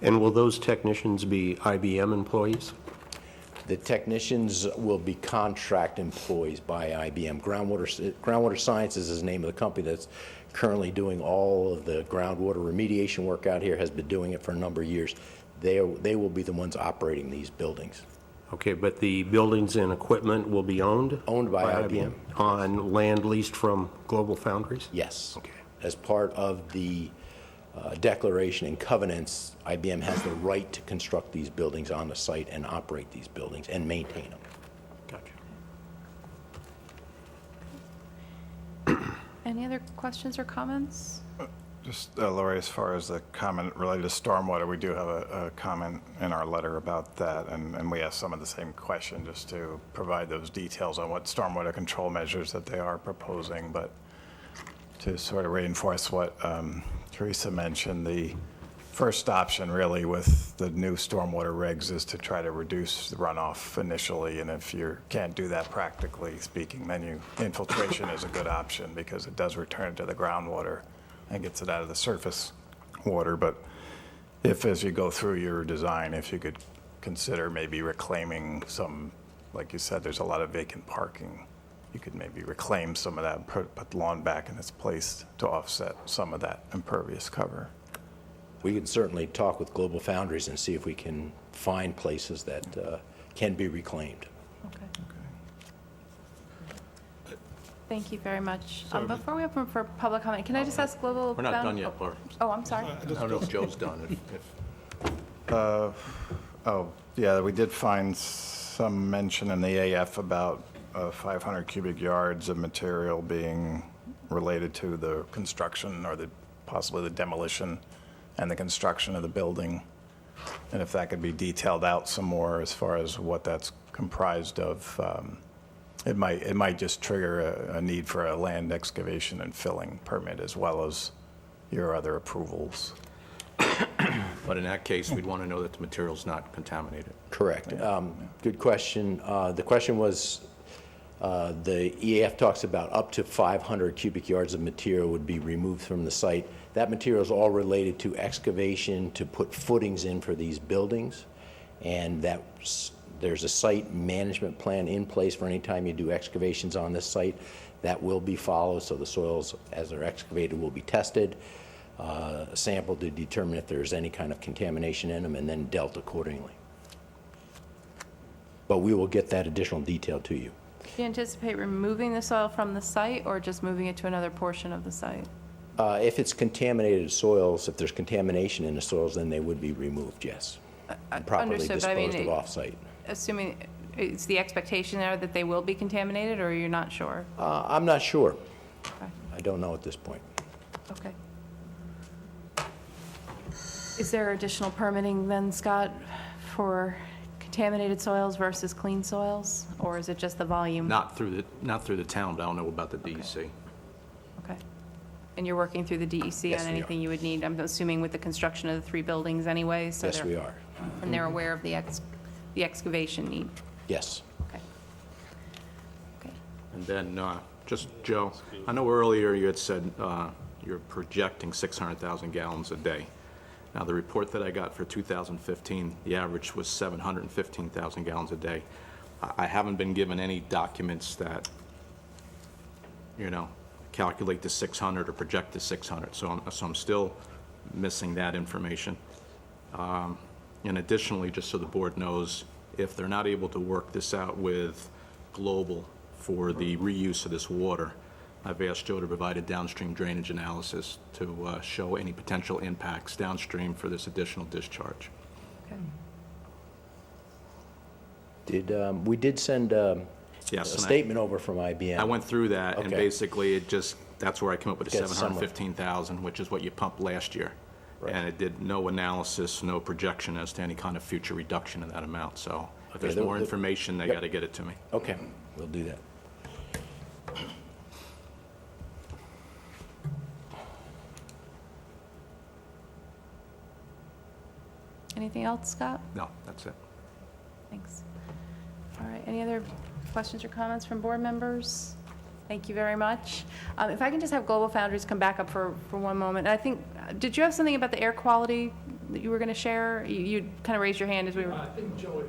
Speaker 14: And will those technicians be IBM employees?
Speaker 12: The technicians will be contract employees by IBM. Groundwater Sciences is the name of the company that's currently doing all of the groundwater remediation work out here, has been doing it for a number of years. They will be the ones operating these buildings.
Speaker 14: Okay, but the buildings and equipment will be owned?
Speaker 12: Owned by IBM.
Speaker 14: On land leased from Global Foundries?
Speaker 12: Yes.
Speaker 14: Okay.
Speaker 12: As part of the declaration and covenants, IBM has the right to construct these buildings on the site and operate these buildings and maintain them.
Speaker 14: Gotcha.
Speaker 3: Any other questions or comments?
Speaker 10: Just, Lori, as far as the comment related to stormwater, we do have a comment in our letter about that, and we asked some of the same question just to provide those details on what stormwater control measures that they are proposing, but to sort of reinforce what Teresa mentioned, the first option really with the new stormwater regs is to try to reduce the runoff initially, and if you can't do that practically speaking, then infiltration is a good option because it does return to the groundwater and gets it out of the surface water. But if, as you go through your design, if you could consider maybe reclaiming some, like you said, there's a lot of vacant parking. You could maybe reclaim some of that, and put the lawn back in its place to offset some of that impervious cover.
Speaker 12: We can certainly talk with Global Foundries and see if we can find places that can be reclaimed.
Speaker 3: Okay. Thank you very much. Before we open for public comment, can I just ask Global?
Speaker 14: We're not done yet, Barb.
Speaker 3: Oh, I'm sorry.
Speaker 14: I don't know if Joe's done.
Speaker 10: Yeah, we did find some mention in the AF about 500 cubic yards of material being related to the construction or possibly the demolition and the construction of the building. And if that could be detailed out some more as far as what that's comprised of, it might just trigger a need for a land excavation and filling permit as well as your other approvals.
Speaker 14: But in that case, we'd want to know that the material's not contaminated.
Speaker 12: Correct. Good question. The question was, the EAF talks about up to 500 cubic yards of material would be removed from the site. That material is all related to excavation to put footings in for these buildings, and there's a site management plan in place for any time you do excavations on this site. That will be followed, so the soils, as they're excavated, will be tested, sampled to determine if there's any kind of contamination in them, and then dealt accordingly. But we will get that additional detail to you.
Speaker 3: Do you anticipate removing the soil from the site or just moving it to another portion of the site?
Speaker 12: If it's contaminated soils, if there's contamination in the soils, then they would be removed, yes. And properly
Speaker 3: Understood, but I mean,
Speaker 12: disposed of off-site.
Speaker 3: Assuming, is the expectation there that they will be contaminated, or you're not sure?
Speaker 12: I'm not sure.
Speaker 3: Okay.
Speaker 12: I don't know at this point.
Speaker 3: Okay. Is there additional permitting then, Scott, for contaminated soils versus clean soils? Or is it just the volume?
Speaker 14: Not through the town, but I don't know about the DEC.
Speaker 3: Okay. And you're working through the DEC
Speaker 12: Yes,
Speaker 3: on
Speaker 12: we
Speaker 3: anything you would need, I'm assuming with the construction of the 3 buildings anyway? So
Speaker 12: Yes,
Speaker 3: they're-
Speaker 12: we are.
Speaker 3: And they're aware of the excavation need?
Speaker 12: Yes.
Speaker 3: Okay. Okay.
Speaker 14: And then, just, Joe, I know earlier you had said you're projecting 600,000 gallons a day. Now, the report that I got for 2015, the average was 715,000 gallons a day. I haven't been given any documents that, calculate the 600 or project the 600, so I'm still missing that information. And additionally, just so the board knows, if they're not able to work this out with Global for the reuse of this water, I've asked Joe to provide a downstream drainage analysis to show any potential impacts downstream for this additional discharge.
Speaker 12: Okay. We did send a
Speaker 14: Yes, and
Speaker 12: statement over from IBM.
Speaker 14: I went through that, and
Speaker 12: Okay.
Speaker 14: basically, that's where I came up with the
Speaker 12: Get some-
Speaker 14: 715,000, which is what you pumped last year.
Speaker 12: Right.
Speaker 14: And it did no analysis, no projection as to any kind of future reduction in that amount. So if
Speaker 12: Okay,
Speaker 14: there's more information, they
Speaker 12: Yep.
Speaker 14: got to get it to me.
Speaker 12: Okay, we'll do that.
Speaker 3: Anything else, Scott?
Speaker 14: No, that's it.
Speaker 3: Thanks. All right, any other questions or comments from board members? Thank you very much. If I can just have Global Foundries come back up for one moment. I think, did you have something about the air quality that you were going to share? You kind of raised your hand as we were.
Speaker 15: I think Joey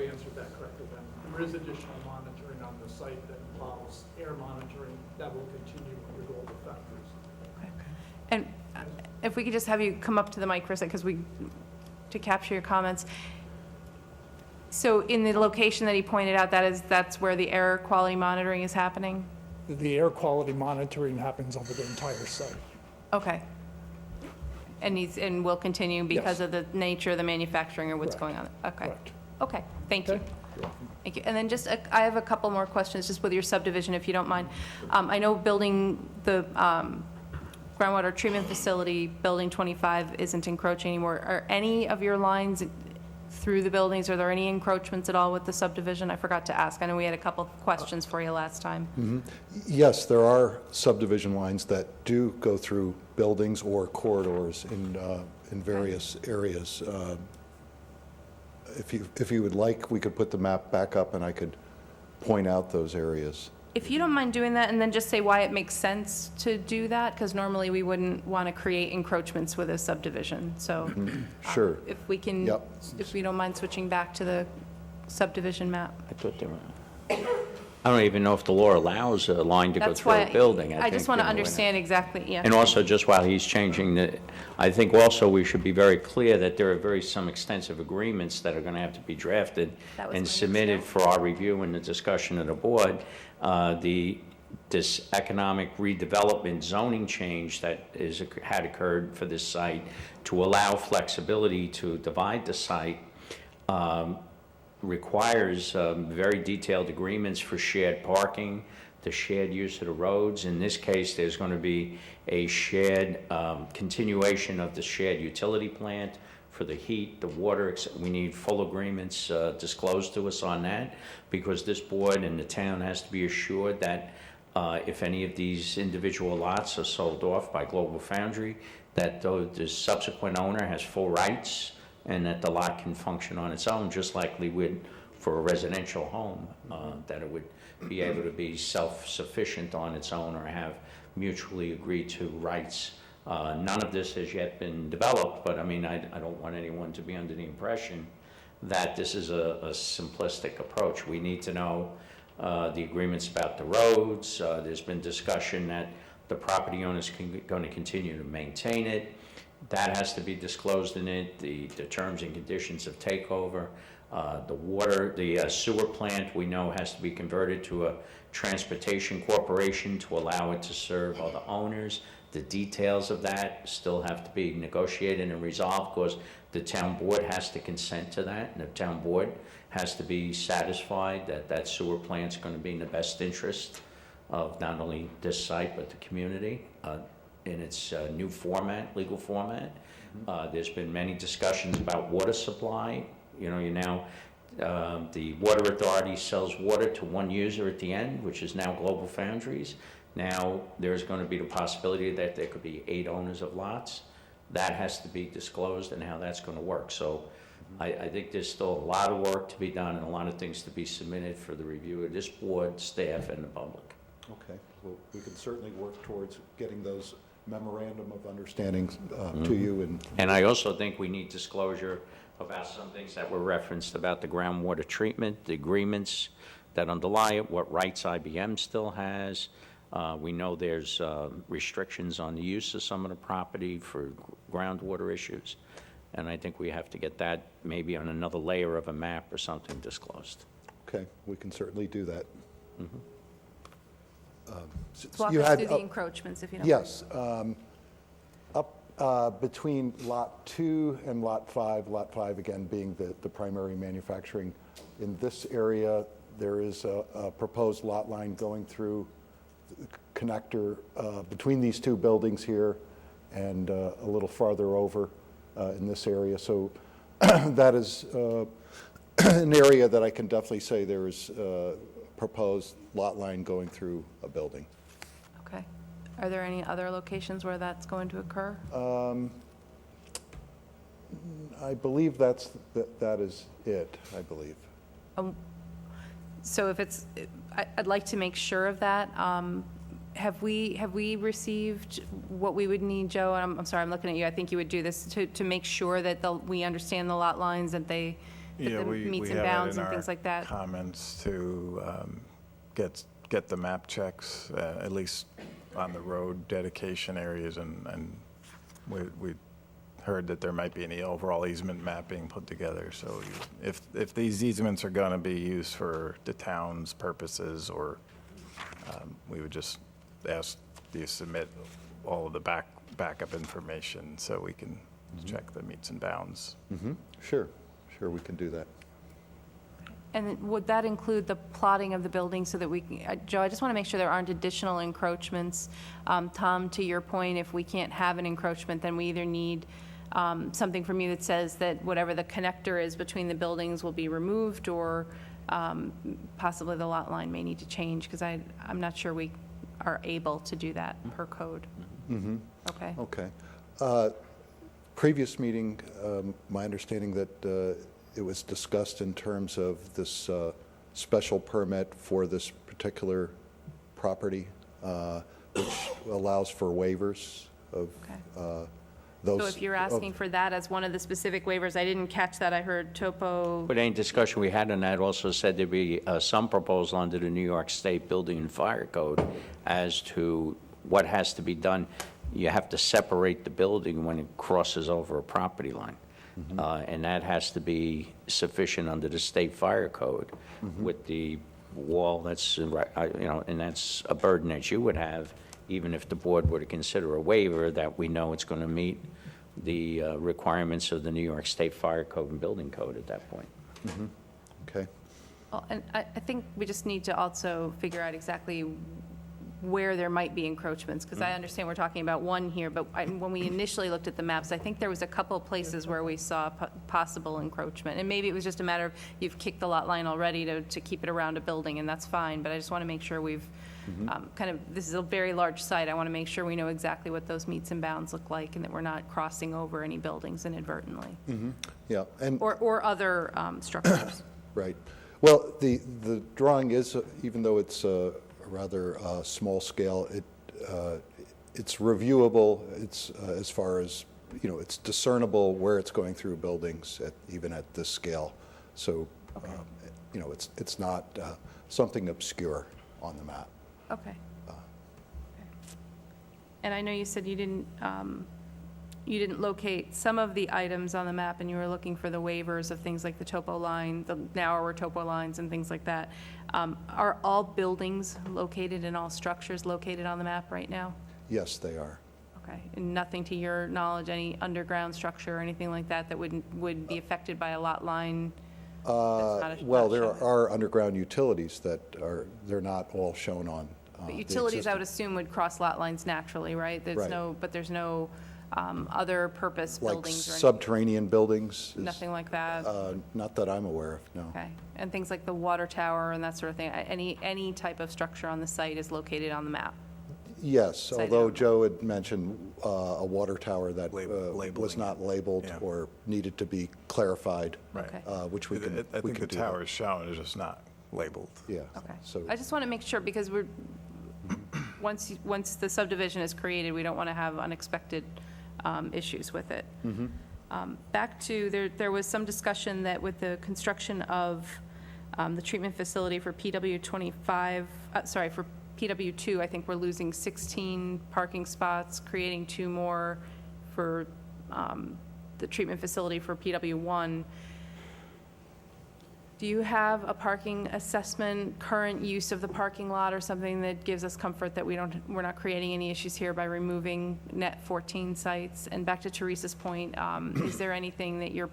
Speaker 15: answered that correctly then. There is additional monitoring on the site that involves air monitoring that will continue under Global Foundries.
Speaker 3: Okay. And if we could just have you come up to the mic for a second, to capture your comments. So in the location that he pointed out, that's where the air quality monitoring is happening?
Speaker 15: The air quality monitoring happens over the entire site.
Speaker 3: Okay. And will continue because of the nature of the manufacturing or what's
Speaker 15: Correct.
Speaker 3: going on? Okay.
Speaker 15: Correct.
Speaker 3: Okay, thank you.
Speaker 15: Okay. You're welcome.
Speaker 3: Thank you. And then just, I have a couple more questions, just with your subdivision, if you don't mind. I know building the groundwater treatment facility, Building 25, isn't encroaching anymore. Are any of your lines through the buildings, are there any encroachments at all with the subdivision? I forgot to ask. I know we had a couple of questions for you last time.
Speaker 9: Yes, there are subdivision lines that do go through buildings or corridors in various areas. If you would like, we could put the map back up and I could point out those areas.
Speaker 3: If you don't mind doing that, and then just say why it makes sense to do that, because normally we wouldn't want to create encroachments with a subdivision, so.
Speaker 9: Sure.
Speaker 3: If we can,
Speaker 9: Yep.
Speaker 3: if we don't mind switching back to the subdivision map.
Speaker 8: I thought they were, I don't even know if the law allows a line to go
Speaker 3: That's
Speaker 8: through
Speaker 3: why,
Speaker 8: a building.
Speaker 3: I just
Speaker 8: think,
Speaker 3: want to
Speaker 8: you know,
Speaker 3: understand exactly, yeah.
Speaker 8: And also, just while he's changing the, I think also we should be very clear that there are some extensive agreements that are going to have to be drafted
Speaker 3: That was my
Speaker 8: and
Speaker 3: next
Speaker 8: submitted
Speaker 3: note.
Speaker 8: for our review and the discussion of the board. This economic redevelopment zoning change that had occurred for this site to allow flexibility to divide the site requires very detailed agreements for shared parking, the shared use of the roads. In this case, there's going to be a shared continuation of the shared utility plant for the heat, the water. We need full agreements disclosed to us on that, because this board and the town has to be assured that if any of these individual lots are sold off by Global Foundry, that the subsequent owner has full rights and that the lot can function on its own, just like we would for a residential home, that it would be able to be self-sufficient on its own or have mutually agreed to rights. None of this has yet been developed, but I mean, I don't want anyone to be under the impression that this is a simplistic approach. We need to know the agreements about the roads. There's been discussion that the property owners going to continue to maintain it. That has to be disclosed in it, the terms and conditions of takeover. The water, the sewer plant, we know has to be converted to a transportation corporation to allow it to serve other owners. The details of that still have to be negotiated and resolved, because the town board has to consent to that, and the town board has to be satisfied that that sewer plant's going to be in the best interest of not only this site, but the community in its new format, legal format. There's been many discussions about water supply. You know, the Water Authority sells water to one user at the end, which is now Global Foundries. Now, there's going to be the possibility that there could be 8 owners of lots. That has to be disclosed and how that's going to work. So I think there's still a lot of work to be done and a lot of things to be submitted for the review of this board, staff, and the public.
Speaker 9: Okay, well, we can certainly work towards getting those memorandum of understanding to you.
Speaker 8: And I also think we need disclosure about some things that were referenced about the groundwater treatment, the agreements that underlie it, what rights IBM still has. We know there's restrictions on the use of some of the property for groundwater issues. And I think we have to get that maybe on another layer of a map or something disclosed.
Speaker 9: Okay, we can certainly do that.
Speaker 3: Walk
Speaker 9: You
Speaker 3: us
Speaker 9: had,
Speaker 3: through the encroachments, if you don't mind.
Speaker 9: Yes. Up between Lot 2 and Lot 5 again being the primary manufacturing, in this area, there is a proposed lot line going through the connector between these two buildings here and a little farther over in this area. So that is an area that I can definitely say there is a proposed lot line going through a building.
Speaker 3: Okay. Are there any other locations where that's going to occur?
Speaker 9: I believe that is it, I believe.
Speaker 3: So if it's, I'd like to make sure of that. Have we received what we would need, Joe? I'm sorry, I'm looking at you. I think you would do this to make sure that we understand the lot lines, that they, that the meets and bounds and things like that.
Speaker 10: Comments to get the map checks, at least on the road dedication areas, and we heard that there might be any overall easement map being put together. So if these easements are going to be used for the town's purposes, or we would just ask you submit all of the backup information so we can check the meets and bounds.
Speaker 9: Sure, we can do that.
Speaker 3: And would that include the plotting of the building so that we can, Joe, I just want to make sure there aren't additional encroachments. Tom, to your point, if we can't have an encroachment, then we either need something from you that says that whatever the connector is between the buildings will be removed, or possibly the lot line may need to change, because I'm not sure we are able to do that per code. Okay.
Speaker 9: Okay. Previous meeting, my understanding that it was discussed in terms of this special permit for this particular property, which allows for waivers of those.
Speaker 3: So if you're asking for that as one of the specific waivers, I didn't catch that. I heard topo.
Speaker 8: But any discussion we had on that also said there'd be some proposal under the New York State Building and Fire Code as to what has to be done. You have to separate the building when it crosses over a property line. And that has to be sufficient under the state fire code with the wall that's, and that's a burden that you would have, even if the board were to consider a waiver, that we know it's going to meet the requirements of the New York State Fire Code and Building Code at that point.
Speaker 9: Okay.
Speaker 3: Well, and I think we just need to also figure out exactly where there might be encroachments, because I understand we're talking about one here, but when we initially looked at the maps, I think there was a couple of places where we saw possible encroachment. And maybe it was just a matter of you've kicked the lot line already to keep it around a building, and that's fine, but I just want to make sure we've this is a very large site. I want to make sure we know exactly what those meets and bounds look like and that we're not crossing over any buildings inadvertently.
Speaker 9: Yeah, and
Speaker 3: Or other structures.
Speaker 9: right. Well, the drawing is, even though it's a rather small scale, it's reviewable. It's as far as, it's discernible where it's going through buildings, even at this scale. So, it's not something obscure on the map.
Speaker 3: Okay. And I know you said you didn't locate some of the items on the map, and you were looking for the waivers of things like the topo line, the narrower topo lines and things like that. Are all buildings located and all structures located on the map right now?
Speaker 9: Yes, they are.
Speaker 3: Okay, and nothing to your knowledge, any underground structure or anything like that that would be affected by a lot line?
Speaker 9: Well, there are underground utilities they're not all shown on.
Speaker 3: But utilities, I would assume, would cross lot lines naturally, right?
Speaker 9: Right.
Speaker 3: But there's no other purpose
Speaker 9: Like
Speaker 3: buildings or anything?
Speaker 9: subterranean buildings?
Speaker 3: Nothing like that?
Speaker 9: Not that I'm aware of, no.
Speaker 3: Okay, and things like the water tower and that sort of thing, any type of structure on the site is located on the map?
Speaker 9: Yes,
Speaker 3: Site
Speaker 9: although
Speaker 3: element.
Speaker 9: Joe had mentioned a water tower that was
Speaker 10: Labeling
Speaker 9: not labeled
Speaker 10: Yeah.
Speaker 9: or needed to be clarified,
Speaker 10: Right.
Speaker 9: which we can
Speaker 10: I think the
Speaker 9: do.
Speaker 10: tower is shown, it's just not labeled.
Speaker 9: Yeah.
Speaker 3: Okay.
Speaker 9: So,
Speaker 3: I just want to make sure, because once the subdivision is created, we don't want to have unexpected issues with it. Back to, there was some discussion that with the construction of the treatment facility for PW 25, for PW 2, I think we're losing 16 parking spots, creating 2 more for the treatment facility for PW 1. Do you have a parking assessment, current use of the parking lot, or something that gives us comfort that we're not creating any issues here by removing net 14 sites? And back to Teresa's point, is there anything that you're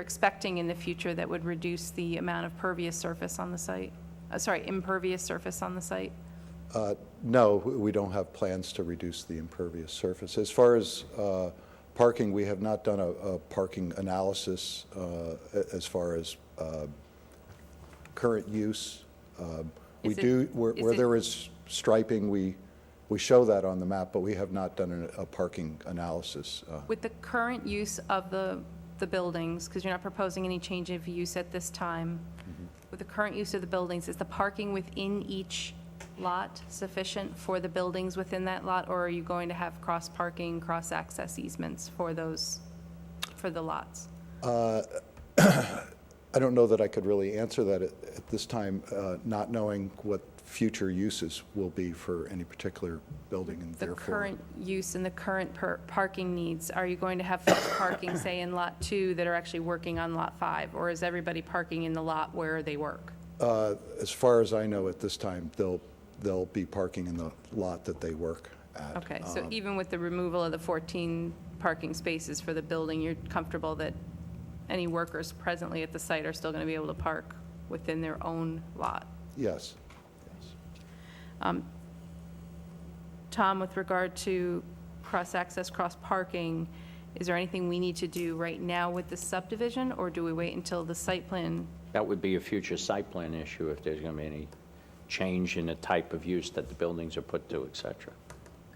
Speaker 3: expecting in the future that would reduce the amount of pervious surface on the site? Impervious surface on the site?
Speaker 9: no, we don't have plans to reduce the impervious surface. As far as parking, we have not done a parking analysis as far as current use. We do, where there is striping, we show that on the map, but we have not done a parking analysis.
Speaker 3: With the current use of the buildings, because you're not proposing any change of use at this time, with the current use of the buildings, is the parking within each lot sufficient for the buildings within that lot, or are you going to have cross-parking, cross-access easements for those, for the lots?
Speaker 9: I don't know that I could really answer that at this time, not knowing what future uses will be for any particular building, and
Speaker 3: The
Speaker 9: therefore...
Speaker 3: current use and the current parking needs, are you going to have folks parking, say, in Lot 2 that are actually working on Lot 5? Or is everybody parking in the lot where they work?
Speaker 9: As far as I know at this time, they'll be parking in the lot that they work at.
Speaker 3: Okay, so even with the removal of the 14 parking spaces for the building, you're comfortable that any workers presently at the site are still going to be able to park within their own lot?
Speaker 9: Yes.
Speaker 3: Tom, with regard to cross-access, cross-parking, is there anything we need to do right now with the subdivision, or do we wait until the site plan?
Speaker 8: That would be a future site plan issue if there's going to be any change in the type of use that the buildings are put to, et cetera.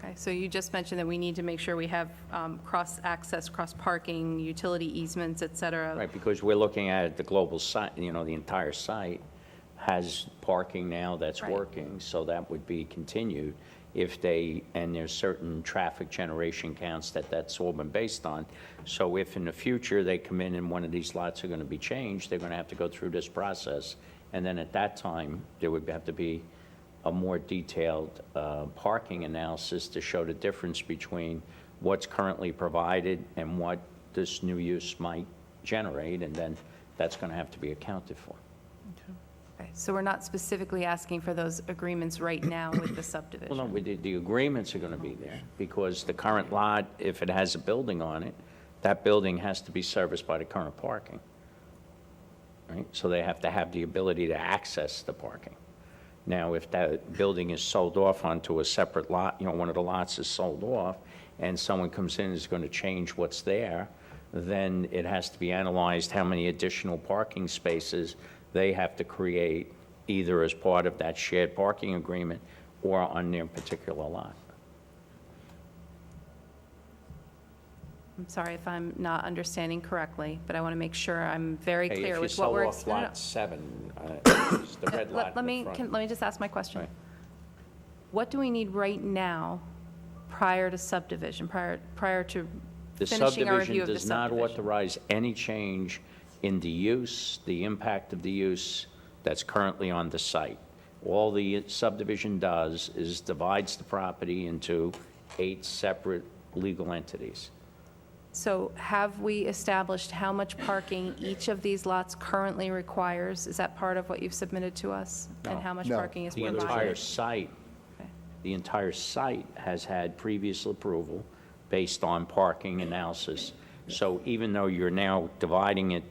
Speaker 3: Okay, so you just mentioned that we need to make sure we have cross-access, cross-parking, utility easements, et cetera.
Speaker 8: Right, because we're looking at the global site, the entire site, has parking now that's
Speaker 3: Right.
Speaker 8: working, so that would be continued and there's certain traffic generation counts that's all been based on. So if in the future they come in and one of these lots are going to be changed, they're going to have to go through this process. And then at that time, there would have to be a more detailed parking analysis to show the difference between what's currently provided and what this new use might generate, and then that's going to have to be accounted for.
Speaker 3: Okay, so we're not specifically asking for those agreements right now with the subdivision?
Speaker 8: Well, no, the agreements are going to be there, because the current lot, if it has a building on it, that building has to be serviced by the current parking, right? So they have to have the ability to access the parking. Now, if that building is sold off onto a separate lot, one of the lots is sold off, and someone comes in and is going to change what's there, then it has to be analyzed how many additional parking spaces they have to create, either as part of that shared parking agreement or on their particular lot.
Speaker 3: I'm sorry if I'm not understanding correctly, but I want to make sure I'm very
Speaker 8: Hey,
Speaker 3: clear
Speaker 8: if you
Speaker 3: with what
Speaker 8: sell
Speaker 3: we're...
Speaker 8: off
Speaker 3: no, no, no.
Speaker 8: lot 7, it's the red lot
Speaker 3: Let
Speaker 8: in
Speaker 3: me,
Speaker 8: the front.
Speaker 3: let me just ask my question.
Speaker 8: Right.
Speaker 3: What do we need right now prior to subdivision, prior to
Speaker 8: The
Speaker 3: finishing our review
Speaker 8: subdivision
Speaker 3: of the
Speaker 8: does not
Speaker 3: subdivision?
Speaker 8: authorize any change in the use, the impact of the use that's currently on the site. All the subdivision does is divides the property into 8 separate legal entities.
Speaker 3: So have we established how much parking each of these lots currently requires? Is that part of what you've submitted to us? And how much
Speaker 9: No.
Speaker 3: parking is
Speaker 8: The
Speaker 3: provided?
Speaker 8: entire site,
Speaker 3: Okay.
Speaker 8: the entire site has had previous approval based on parking analysis. So even though you're now dividing it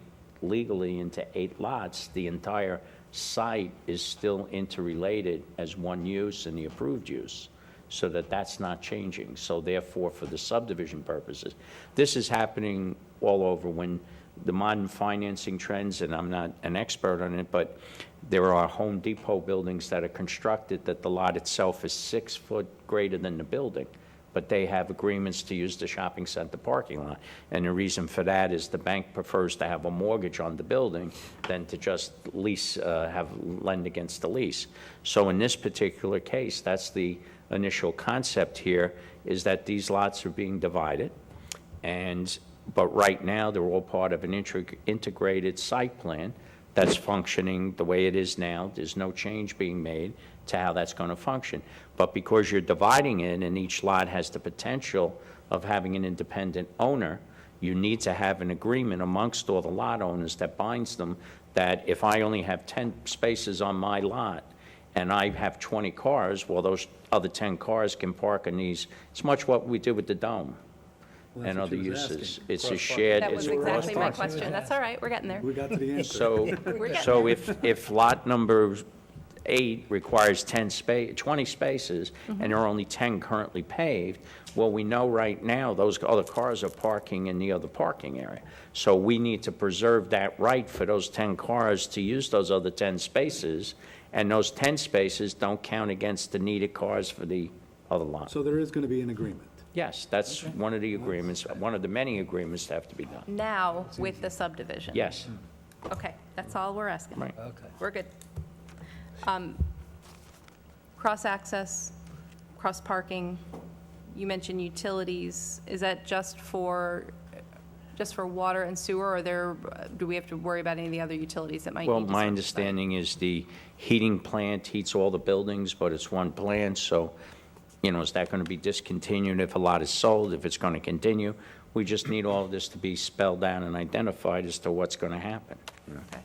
Speaker 8: legally into 8 lots, the entire site is still interrelated as one use in the approved use, so that's not changing. So therefore, for the subdivision purposes, this is happening all over when the modern financing trends, and I'm not an expert on it, but there are Home Depot buildings that are constructed that the lot itself is 6 foot greater than the building, but they have agreements to use the shopping center parking lot. And the reason for that is the bank prefers to have a mortgage on the building than to just lease, lend against the lease. So in this particular case, that's the initial concept here, is that these lots are being divided, but right now, they're all part of an integrated site plan that's functioning the way it is now. There's no change being made to how that's going to function. But because you're dividing it and each lot has the potential of having an independent owner, you need to have an agreement amongst all the lot owners that binds them that if I only have 10 spaces on my lot and I have 20 cars, well, those other 10 cars can park in these. It's much what we did with the Dome and other uses. It's a shared,
Speaker 3: That
Speaker 8: it's
Speaker 3: was
Speaker 8: a
Speaker 3: exactly my
Speaker 8: cross-parking.
Speaker 3: question. That's all right, we're getting there.
Speaker 13: We got to the answer.
Speaker 8: So if lot number 8 requires 20 spaces, and there are only 10 currently paved, well, we know right now those other cars are parking in the other parking area. So we need to preserve that right for those 10 cars to use those other 10 spaces, and those 10 spaces don't count against the needed cars for the other lot.
Speaker 13: So there is going to be an agreement.
Speaker 8: Yes, that's one of the agreements, one of the many agreements that have to be done.
Speaker 3: Now with the subdivision?
Speaker 8: Yes.
Speaker 3: Okay, that's all we're asking.
Speaker 8: Right.
Speaker 1: Okay.
Speaker 3: We're good. Cross-access, cross-parking, you mentioned utilities. Is that just for water and sewer, or do we have to worry about any of the other utilities that might need
Speaker 8: Well,
Speaker 3: to
Speaker 8: my
Speaker 3: serve the
Speaker 8: understanding is the heating plant heats all the buildings, but it's one plant, so, is that going to be discontinued if a lot is sold, if it's going to continue? We just need all of this to be spelled out and identified as to what's going to happen.
Speaker 3: site? Okay.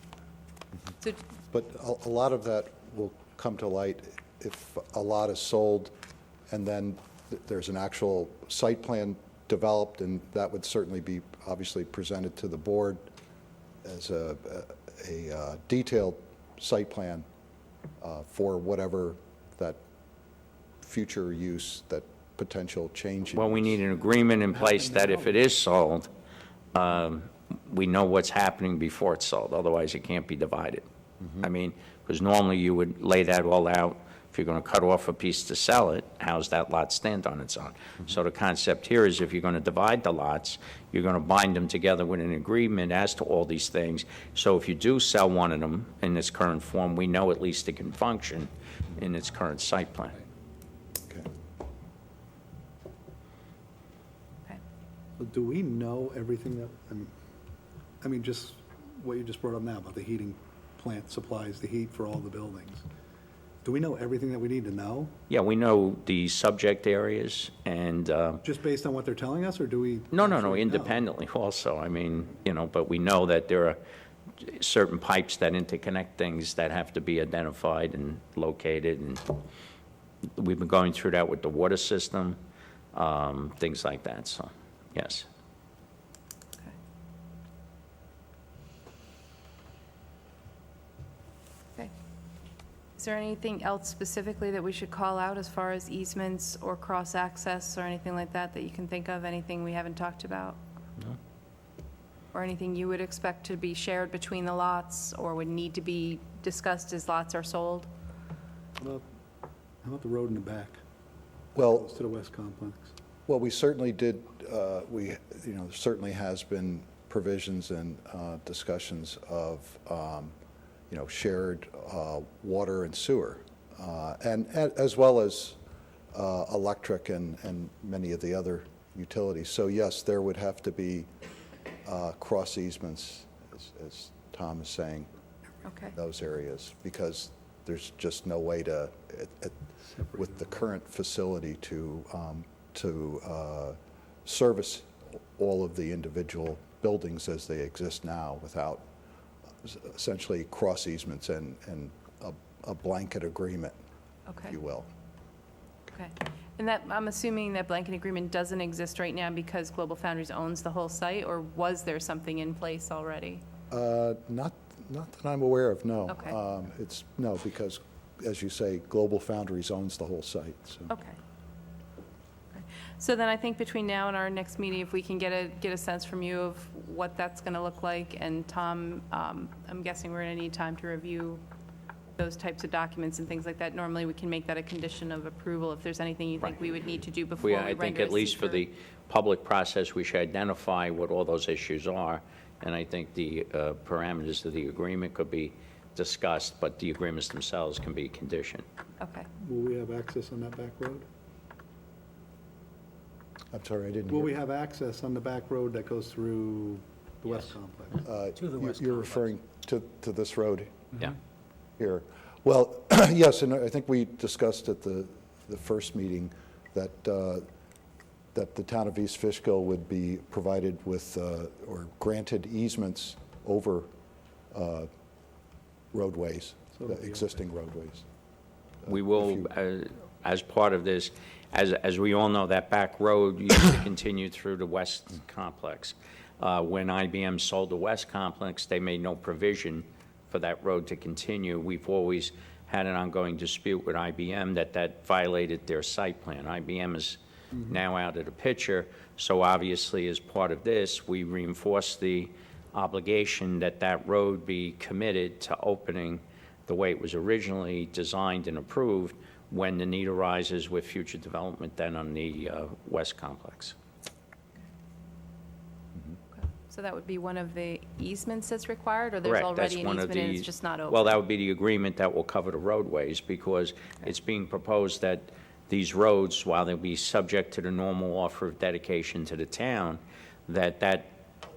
Speaker 3: So
Speaker 9: But a lot of that will come to light if a lot is sold and then there's an actual site plan developed, and that would certainly be obviously presented to the board as a detailed site plan for whatever that future use, that potential change.
Speaker 8: Well, we need an agreement in place that if it is sold, we know what's happening before it's sold, otherwise it can't be divided. I mean, because normally you would lay that all out. If If you're going to cut off a piece to sell it, how's that lot stand on its own? So the concept here is if you're going to divide the lots, you're going to bind them together with an agreement as to all these things. So if you do sell one of them in its current form, we know at least it can function in its current site plan.
Speaker 13: But do we know everything that, I mean, just what you just brought up now about the heating plant supplies the heat for all the buildings? Do we know everything that we need to know,
Speaker 8: Yeah, we know the subject areas and,
Speaker 13: just based on what they're telling us, or do we?
Speaker 8: no,
Speaker 13: actually know?
Speaker 8: independently also. I mean, but we know that there are certain pipes that interconnect things that have to be identified and located, and we've been going through that with the water system, things like that, so, yes.
Speaker 3: Okay. Is there anything else specifically that we should call out as far as easements or cross-access or anything like that that you can think of? Anything we haven't talked about?
Speaker 8: No.
Speaker 3: Or anything you would expect to be shared between the lots or would need to be discussed as lots are sold?
Speaker 13: How about the road in the back,
Speaker 9: Well,
Speaker 13: close to the West Complex?
Speaker 9: well, we certainly did, there certainly has been provisions and discussions of, shared water and sewer, and as well as electric and many of the other utilities. So yes, there would have to be cross easements, as Tom is saying,
Speaker 3: Okay.
Speaker 9: those areas, because there's just no way to, with the current facility, to service all of the individual buildings as they exist now without essentially cross easements and a blanket agreement,
Speaker 3: Okay.
Speaker 9: if you will.
Speaker 3: Okay. And that, I'm assuming that blanket agreement doesn't exist right now because Global Foundries owns the whole site, or was there something in place already?
Speaker 9: Not that I'm aware of, no.
Speaker 3: Okay.
Speaker 9: No, because, as you say, Global Foundries owns the whole site, so.
Speaker 3: Okay. Okay. So then I think between now and our next meeting, if we can get a sense from you of what that's going to look like, and Tom, I'm guessing we're going to need time to review those types of documents and things like that. Normally, we can make that a condition of approval if there's anything you think we would need to do before we render
Speaker 8: I think
Speaker 3: a
Speaker 8: at least for
Speaker 3: seeker.
Speaker 8: the public process, we should identify what all those issues are, and I think the parameters of the agreement could be discussed, but the agreements themselves can be conditioned.
Speaker 3: Okay.
Speaker 13: Will we have access on that back road?
Speaker 9: I'm sorry, I didn't
Speaker 13: Will
Speaker 9: hear.
Speaker 13: we have access on the back road that goes through the West Complex?
Speaker 1: To the West
Speaker 9: You're
Speaker 1: Complex.
Speaker 9: referring to this road
Speaker 8: Yeah.
Speaker 9: here? Well, yes, and I think we discussed at the first meeting that the town of East Fishkill would be provided with, or granted easements over roadways,
Speaker 13: So
Speaker 9: the
Speaker 13: it'll be
Speaker 9: existing roadways.
Speaker 8: We
Speaker 9: If
Speaker 8: will,
Speaker 9: you-
Speaker 8: as part of this, as we all know, that back road used to continue through the West Complex. When IBM sold the West Complex, they made no provision for that road to continue. We've always had an ongoing dispute with IBM that violated their site plan. IBM is now out of the picture, so obviously, as part of this, we reinforce the obligation that that road be committed to opening the way it was originally designed and approved when the need arises with future development then on the West Complex.
Speaker 3: So that would be one of the easements that's required, or there's
Speaker 8: Correct, that's
Speaker 3: already an
Speaker 8: one of
Speaker 3: easement and
Speaker 8: the.
Speaker 3: it's just not open?
Speaker 8: Well, that would be the agreement that will cover the roadways, because it's being proposed that these roads, while they'll be subject to the normal offer of dedication to the town, that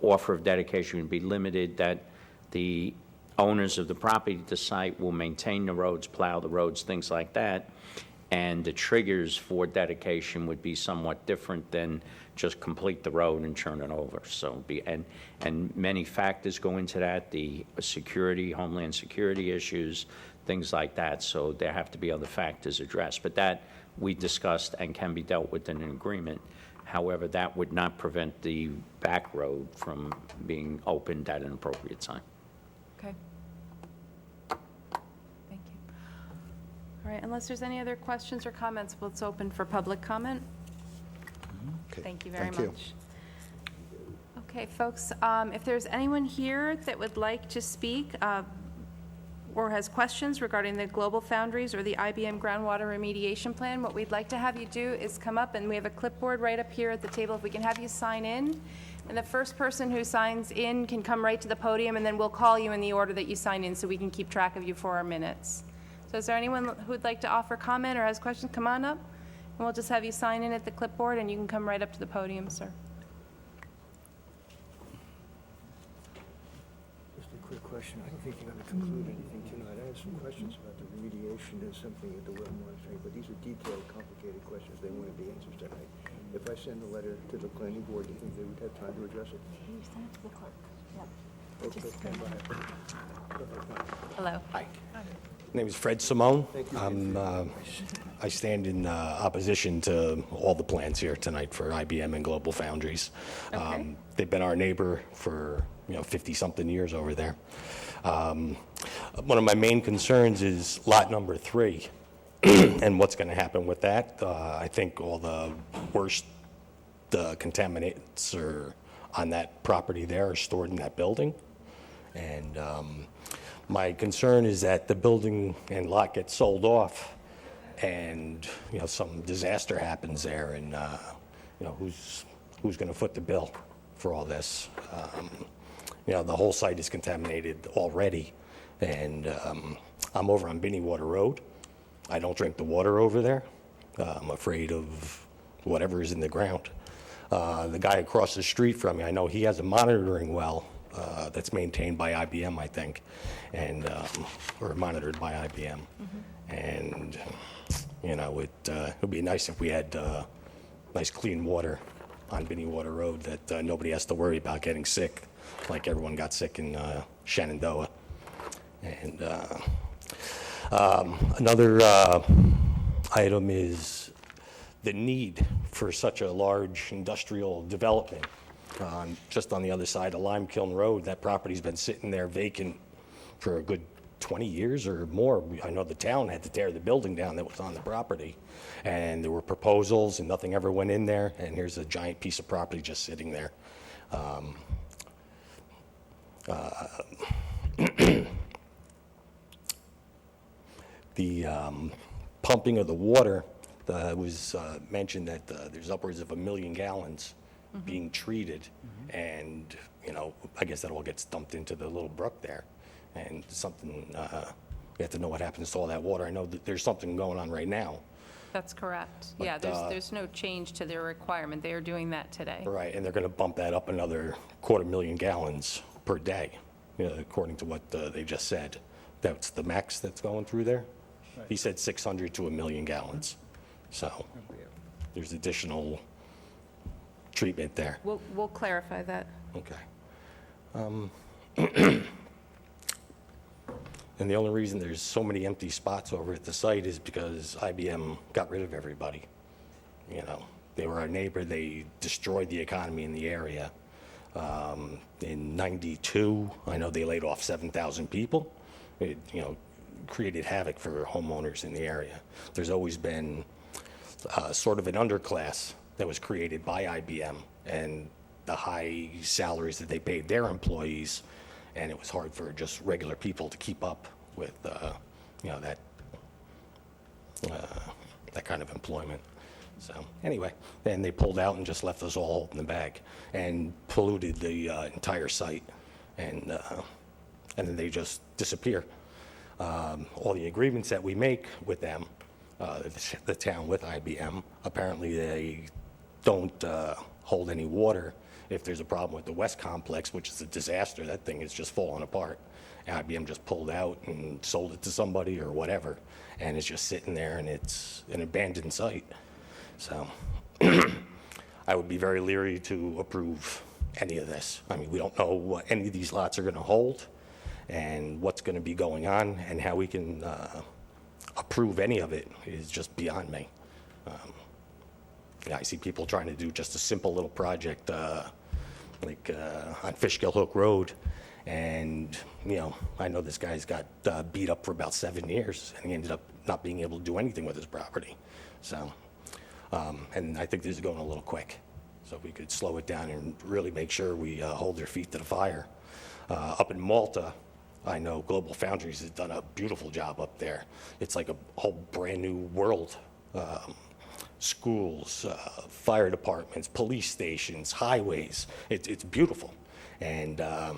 Speaker 8: offer of dedication would be limited, that the owners of the property at the site will maintain the roads, plow the roads, things like that, and the triggers for dedication would be somewhat different than just complete the road and turn it over. So and many factors go into that, the security, homeland security issues, things like that. So there have to be other factors addressed. But that we discussed and can be dealt with in an agreement. However, that would not prevent the back road from being opened at an appropriate time.
Speaker 3: Okay. Thank you. All right, unless there's any other questions or comments, let's open for public comment.
Speaker 9: Okay,
Speaker 3: Thank you very
Speaker 9: thank you.
Speaker 3: much. Okay, folks, if there's anyone here that would like to speak, or has questions regarding the Global Foundries or the IBM groundwater remediation plan, what we'd like to have you do is come up, and we have a clipboard right up here at the table. If we can have you sign in, and the first person who signs in can come right to the podium, and then we'll call you in the order that you sign in so we can keep track of you for our minutes. So is there anyone who would like to offer comment or has questions? Come on up, and we'll just have you sign in at the clipboard, and you can come right up to the podium, sir.
Speaker 16: Just a quick question. I don't think you're going to conclude anything tonight. I have some questions about the remediation and something at the well monitoring, but these are detailed, complicated questions. They wanted the answers tonight. If I send a letter to the planning board, do you think they would have time to address it?
Speaker 4: Can you send it to the clerk? Yep.
Speaker 16: Okay, stand by.
Speaker 3: Hello.
Speaker 12: Hi. My name is Fred Simone. I stand in opposition to all the plans here tonight for IBM and Global Foundries.
Speaker 3: Okay.
Speaker 12: They've been our neighbor for 50-something years over there. One of my main concerns is lot number 3 and what's going to happen with that. I think all the worst contaminants are on that property there are stored in that building. And my concern is that the building and lot gets sold off and, some disaster happens there and, who's going to foot the bill for all this? The whole site is contaminated already. And I'm over on Binneywater Road. I don't drink the water over there. I'm afraid of whatever is in the ground. The guy across the street from me, I know he has a monitoring well that's maintained by IBM, I think, and or monitored by IBM. And it would be nice if we had nice clean water on Binneywater Road that nobody has to worry about getting sick, like everyone got sick in Shenandoah. And another item is the need for such a large industrial development. Just on the other side of Lime Kiln Road, that property's been sitting there vacant for a good 20 years or more. I know the town had to tear the building down that was on the property. And there were proposals and nothing ever went in there. And here's a giant piece of property just sitting there. The pumping of the water, was mentioned that there's upwards of 1 million gallons being treated. And, I guess that all gets dumped into the little brook there. And something, we have to know what happens to all that water. I know that there's something going on right now.
Speaker 3: That's correct.
Speaker 12: But,
Speaker 3: Yeah, there's no change to their requirement. They are doing that today.
Speaker 12: Right, and they're going to bump that up another 250,000 gallons per day, according to what they just said. That's the max that's going through there. He said 600 to 1 million gallons. So there's additional treatment there.
Speaker 3: We'll clarify that.
Speaker 12: Okay. And the only reason there's so many empty spots over at the site is because IBM got rid of everybody. They were our neighbor. They destroyed the economy in the area. In '92, I know they laid off 7,000 people. It, created havoc for homeowners in the area. There's always been sort of an underclass that was created by IBM and the high salaries that they paid their employees, and it was hard for just regular people to keep up with that kind of employment. So anyway, then they pulled out and just left us all holding the bag and polluted the entire site, and then they just disappear. All the agreements that we make with them, the town with IBM, apparently they don't hold any water if there's a problem with the West Complex, which is a disaster. That thing is just falling apart. And IBM just pulled out and sold it to somebody or whatever, and it's just sitting there, and it's an abandoned site. So I would be very leery to approve any of this. I mean, we don't know what any of these lots are going to hold and what's going to be going on, and how we can approve any of it is just beyond me. I see people trying to do just a simple little project like on Fishkill Hook Road, and I know this guy's got beat up for about 7 years, and he ended up not being able to do anything with his property. So, and I think this is going a little quick. So if we could slow it down and really make sure we hold their feet to the fire. Up in Malta,
Speaker 17: I know Global Foundries has done a beautiful job up there. It's like a whole brand-new world. Schools, fire departments, police stations, highways. It's beautiful. And I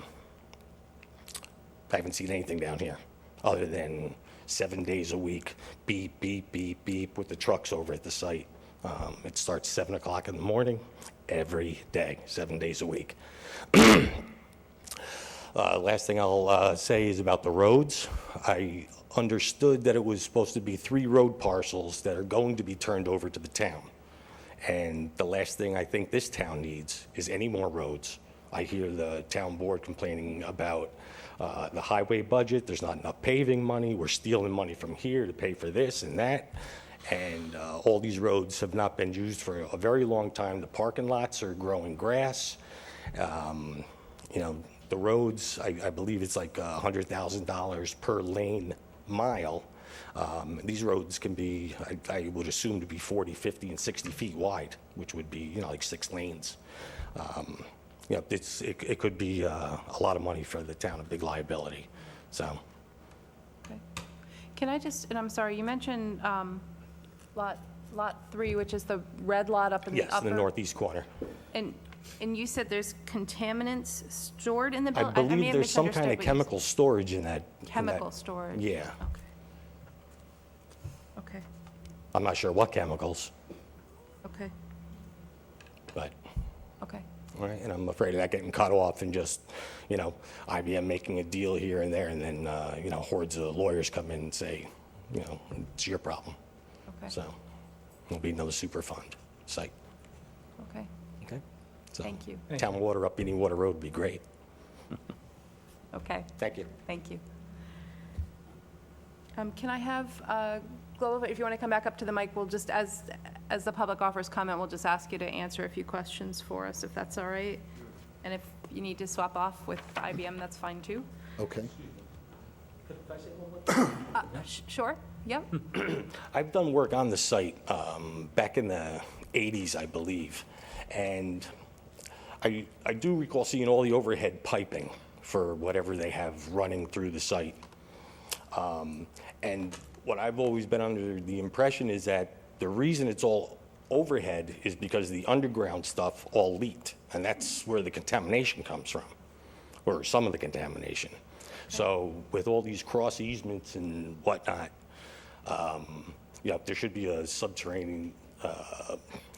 Speaker 17: haven't seen anything down here other than 7 days a week, beep, beep, beep, beep, with the trucks over at the site. It starts 7 o'clock in the morning every day, 7 days a week. Last thing I'll say is about the roads. I understood that it was supposed to be 3 road parcels that are going to be turned over to the town. And the last thing I think this town needs is any more roads. I hear the town board complaining about the highway budget. There's not enough paving money. We're stealing money from here to pay for this and that. And all these roads have not been used for a very long time. The parking lots are growing grass. You know, the roads, I believe it's like $100,000 per lane mile. These roads can be, I would assume, to be 40, 50, and 60 feet wide, which would be, you know, like 6 lanes. You know, it could be a lot of money for the town, a big liability. So,
Speaker 3: Okay. Can I just, and I'm sorry, you mentioned lot 3, which is the red lot up in the
Speaker 17: yes,
Speaker 3: upper.
Speaker 17: in the northeast corner.
Speaker 3: And you said there's contaminants stored in the
Speaker 17: I
Speaker 3: building?
Speaker 17: believe there's some kind of chemical storage in that.
Speaker 3: Chemical storage?
Speaker 17: Yeah.
Speaker 3: Okay.
Speaker 17: I'm not sure what chemicals,
Speaker 3: Okay.
Speaker 17: but,
Speaker 3: Okay.
Speaker 17: all right, and I'm afraid of that getting cut off and just, you know, IBM making a deal here and there, and then, you know, hordes of lawyers come in and say, you know, it's your problem.
Speaker 3: Okay.
Speaker 17: So, there'll be another Superfund site.
Speaker 3: Okay.
Speaker 17: Okay? So,
Speaker 3: Thank you.
Speaker 17: Town water up Beanie Water Road would be great.
Speaker 3: Okay.
Speaker 17: Thank you.
Speaker 3: Thank you. Can I have Global, if you want to come back up to the mic, we'll just, as the public offers comment, we'll just ask you to answer a few questions for us, if that's all right. And if you need to swap off with IBM, that's fine too.
Speaker 9: Okay.
Speaker 3: Sure, yep.
Speaker 17: I've done work on the site back in the 80s, I believe, and I do recall seeing all the overhead piping for whatever they have running through the site. And what I've always been under the impression is that the reason it's all overhead is because the underground stuff all leaked, and that's where the contamination comes from, or some of the contamination. So with all these cross easements and whatnot, yeah, there should be a subterranean,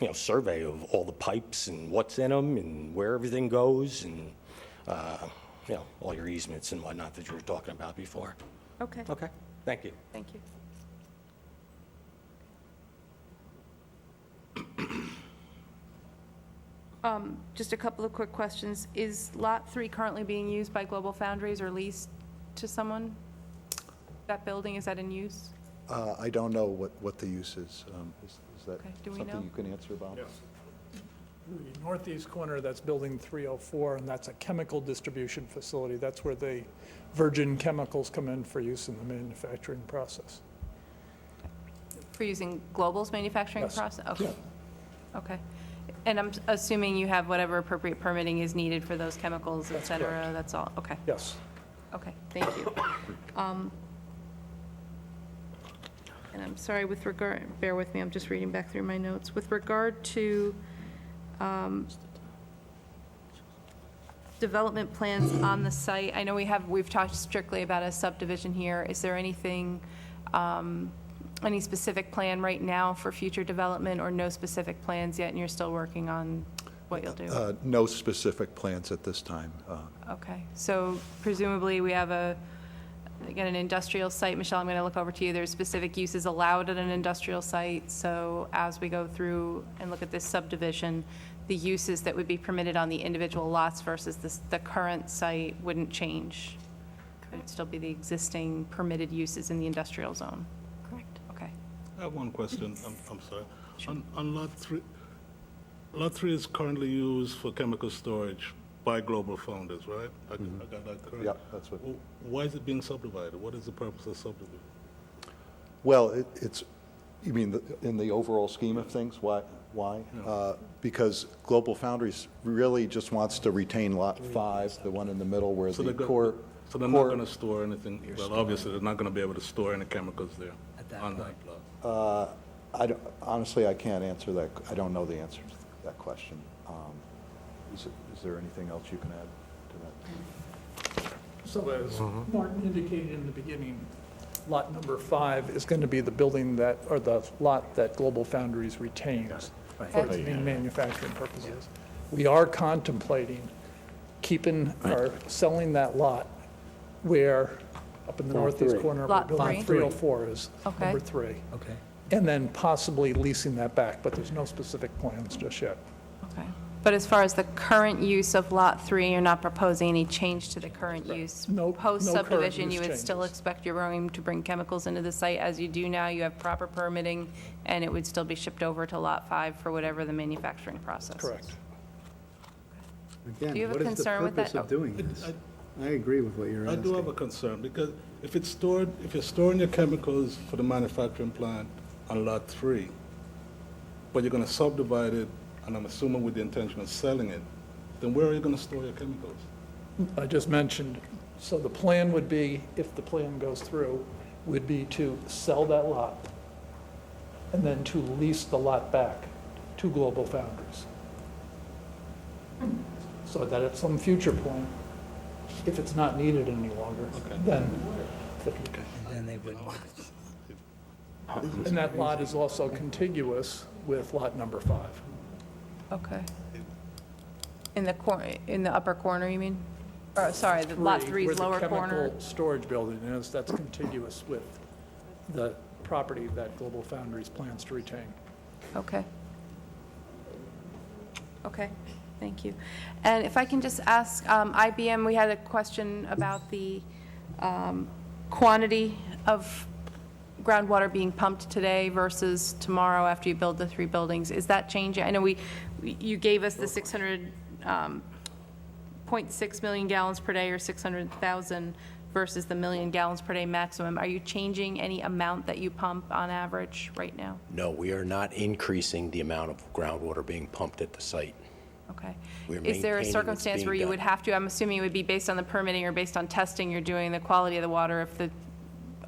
Speaker 17: you know, survey of all the pipes and what's in them and where everything goes and, you know, all your easements and whatnot that you were talking about before.
Speaker 3: Okay.
Speaker 17: Okay, thank you.
Speaker 3: Thank you. Just a couple of quick questions. Is Lot 3 currently being used by Global Foundries or leased to someone? That building, is that in use?
Speaker 9: I don't know what the use is. Is that
Speaker 3: Okay, do we
Speaker 9: something
Speaker 3: know?
Speaker 9: you can answer about?
Speaker 15: Yes. The northeast corner, that's building 304, and that's a chemical distribution facility. That's where the virgin chemicals come in for use in the manufacturing process.
Speaker 3: For using Global's manufacturing
Speaker 15: Yes.
Speaker 3: process? Okay.
Speaker 15: Yeah.
Speaker 3: Okay. And I'm assuming you have whatever appropriate permitting is needed for those chemicals, et
Speaker 15: That's
Speaker 3: cetera?
Speaker 15: correct.
Speaker 3: That's all? Okay.
Speaker 15: Yes.
Speaker 3: Okay, thank you. And I'm sorry, with regard, bear with me, I'm just reading back through my notes. With regard to development plans on the site, I know we've talked strictly about a subdivision here. Is there anything, any specific plan right now for future development, or no specific plans yet, and you're still working on what you'll do?
Speaker 9: No specific plans at this time.
Speaker 3: Okay, so presumably we have again, an industrial site. Michelle, I'm going to look over to you. There's specific uses allowed at an industrial site. So as we go through and look at this subdivision, the uses that would be permitted on the individual lots versus the current site wouldn't change. It would still be the existing permitted uses in the industrial zone. Correct. Okay.
Speaker 7: I have one question. I'm sorry. On Lot 3 is currently used for chemical storage by Global Founders, right? I got that correct?
Speaker 9: Yeah, that's what.
Speaker 7: Why is it being subdivided? What is the purpose of subdivision?
Speaker 9: Well, it's, you mean in the overall scheme of things, why? Because Global Foundries really just wants to retain Lot 5, the one in the middle where
Speaker 7: So
Speaker 9: the
Speaker 7: they're
Speaker 9: core.
Speaker 7: So they're not going to store anything, well, obviously, they're not going to be able to store any chemicals there on that plot.
Speaker 9: Honestly, I can't answer that. I don't know the answer to that question. Is there anything else you can add to that?
Speaker 15: So as Martin indicated in the beginning, lot number 5 is going to be the building that, or the lot that Global Foundries retains for its main manufacturing purposes. We are contemplating keeping or selling that lot where, up in the northeast corner of our
Speaker 3: Lot
Speaker 15: building,
Speaker 3: 3.
Speaker 15: 304 is
Speaker 3: Okay.
Speaker 15: number 3.
Speaker 1: Okay.
Speaker 15: And then possibly leasing that back, but there's no specific plans just yet.
Speaker 3: Okay. But as far as the current use of Lot 3, you're not proposing any change to the current use?
Speaker 15: No current
Speaker 3: Post-subdivision, you
Speaker 15: use
Speaker 3: would still
Speaker 15: changes.
Speaker 3: expect you're going to bring chemicals into the site as you do now? You have proper permitting, and it would still be shipped over to Lot 5 for whatever the manufacturing process is?
Speaker 15: Correct.
Speaker 13: Again,
Speaker 3: Do you have a
Speaker 13: what is the
Speaker 3: concern with
Speaker 13: purpose
Speaker 3: that?
Speaker 13: of doing this? I agree with what you're
Speaker 7: I
Speaker 13: asking.
Speaker 7: do have a concern, because if you're storing your chemicals for the manufacturing plant on Lot 3, but you're going to subdivide it, and I'm assuming with the intention of selling it, then where are you going to store your chemicals?
Speaker 15: I just mentioned, so the plan would be, if the plan goes through, would be to sell that lot and then to lease the lot back to Global Foundries. So that at some future point, if it's not needed any longer, then,
Speaker 1: And then they would,
Speaker 15: and that lot is also contiguous with lot number 5.
Speaker 3: Okay. In the upper corner, you mean? Or, sorry, the Lot 3's lower
Speaker 15: Where
Speaker 3: corner?
Speaker 15: the chemical storage building is, that's contiguous with the property that Global Foundries plans to retain.
Speaker 3: Okay. Okay, thank you. And if I can just ask, IBM, we had a question about the quantity of groundwater being pumped today versus tomorrow after you build the 3 buildings. Is that changing? I know you gave us the 600.6 million gallons per day or 600,000 versus the million gallons per day maximum. Are you changing any amount that you pump on average right now?
Speaker 12: No, we are not increasing the amount of groundwater being pumped at the site.
Speaker 3: Okay.
Speaker 12: We're
Speaker 3: Is there a
Speaker 12: maintaining what's
Speaker 3: circumstance
Speaker 12: being
Speaker 3: where you
Speaker 12: done.
Speaker 3: would have to, I'm assuming it would be based on the permitting or based on testing you're doing, the quality of the water,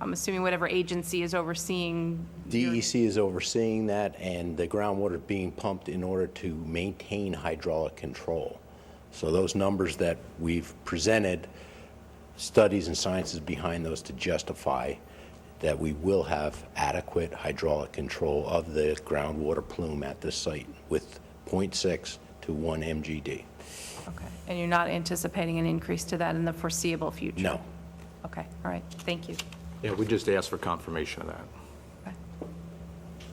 Speaker 3: I'm assuming whatever agency is overseeing.
Speaker 12: DEC is overseeing that, and the groundwater being pumped in order to maintain hydraulic control. So those numbers that we've presented, studies and sciences behind those to justify that we will have adequate hydraulic control of the groundwater plume at this site with 0.6 to 1 MGD.
Speaker 3: Okay. And you're not anticipating an increase to that in the foreseeable future?
Speaker 12: No.
Speaker 3: Okay, all right, thank you.
Speaker 14: Yeah, we just asked for confirmation of that.
Speaker 3: Okay.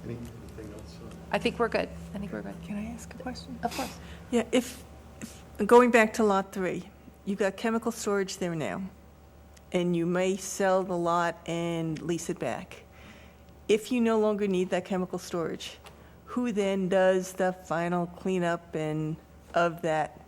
Speaker 13: Anything else?
Speaker 3: I think we're good. I think we're good.
Speaker 11: Can I ask a question?
Speaker 3: Of course.
Speaker 11: Yeah, if going back to Lot 3, you've got chemical storage there now, and you may sell the lot and lease it back. If you no longer need that chemical storage, who then does the final cleanup of that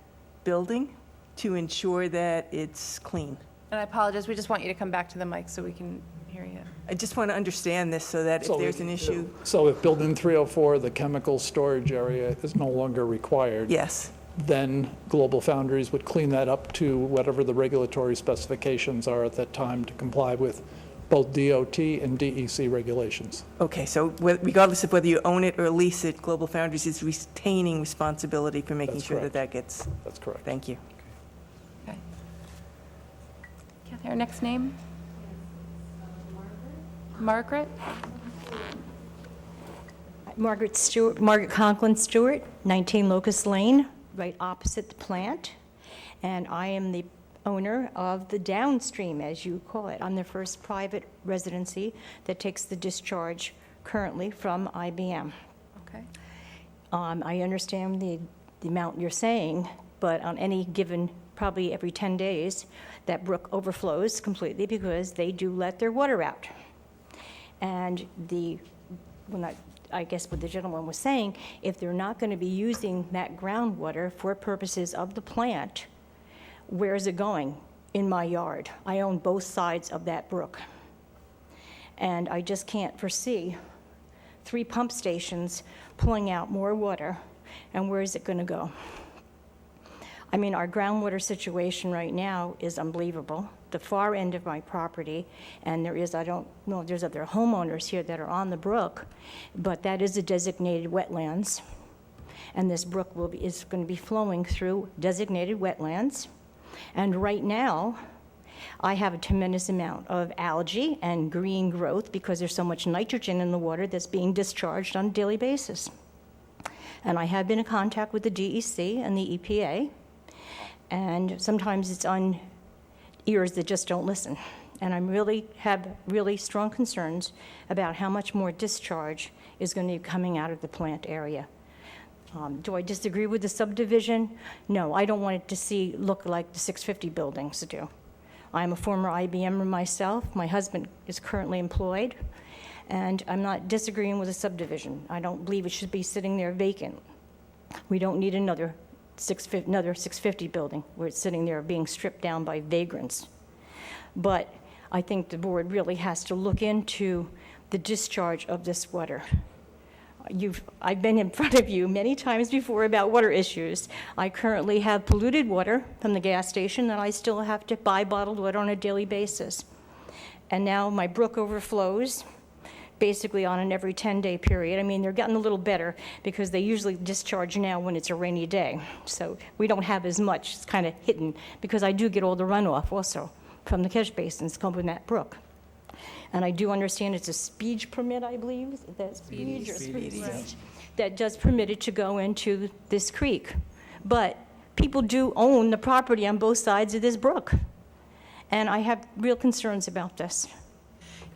Speaker 11: building to ensure that it's clean?
Speaker 3: And I apologize, we just want you to come back to the mic so we can hear you.
Speaker 11: I just want to understand this so that if
Speaker 15: So
Speaker 11: there's an issue,
Speaker 15: So if building 304, the chemical storage area is no longer required,
Speaker 11: yes.
Speaker 15: then Global Foundries would clean that up to whatever the regulatory specifications are at that time to comply with both DOT and DEC regulations.
Speaker 11: Okay, so regardless of whether you own it or lease it, Global Foundries is retaining responsibility for making
Speaker 15: That's
Speaker 11: sure that
Speaker 15: correct.
Speaker 11: that gets,
Speaker 15: That's correct.
Speaker 11: thank you.
Speaker 3: Okay. Kathy, our next name? Margaret?
Speaker 18: Margaret Conklin Stewart, 19 Locust Lane, right opposite the plant. And I am the owner of the downstream, as you call it. I'm the first private residency that takes the discharge currently from IBM.
Speaker 3: Okay.
Speaker 18: I understand the amount you're saying, but on any given, probably every 10 days, that brook overflows completely because they do let their water out. And I guess what the gentleman was saying, if they're not going to be using that groundwater for purposes of the plant, where is it going? In my yard. I own both sides of that brook. And I just can't foresee 3 pump stations pulling out more water, and where is it going to go? I mean, our groundwater situation right now is unbelievable. The far end of my property, and there is, I don't know if there's other homeowners here that are on the brook, but that is a designated wetlands. And this brook is going to be flowing through designated wetlands. And right now, I have a tremendous amount of algae and green growth because there's so much nitrogen in the water that's being discharged on a daily basis. And I have been in contact with the DEC and the EPA, and sometimes it's on ears that just don't listen. And I have really strong concerns about how much more discharge is going to be coming out of the plant area. Do I disagree with the subdivision? No, I don't want it to look like the 650 buildings do. I'm a former IBMer myself. My husband is currently employed, and I'm not disagreeing with the subdivision. I don't believe it should be sitting there vacant. We don't need another 650 building where it's sitting there being stripped down by vagrants. But I think the board really has to look into the discharge of this water. I've been in front of you many times before about water issues. I currently have polluted water from the gas station that I still have to buy bottled water on a daily basis. And now my brook overflows basically on an every 10-day period. I mean, they're getting a little better because they usually discharge now when it's a rainy day. So we don't have as much. It's kind of hidden because I do get all the runoff also from the catch basins come in that brook. And I do understand it's a speed permit, I believe, is that speed or speed, that does permit it to go into this creek. But people do own the property on both sides of this brook. And I have real concerns about this.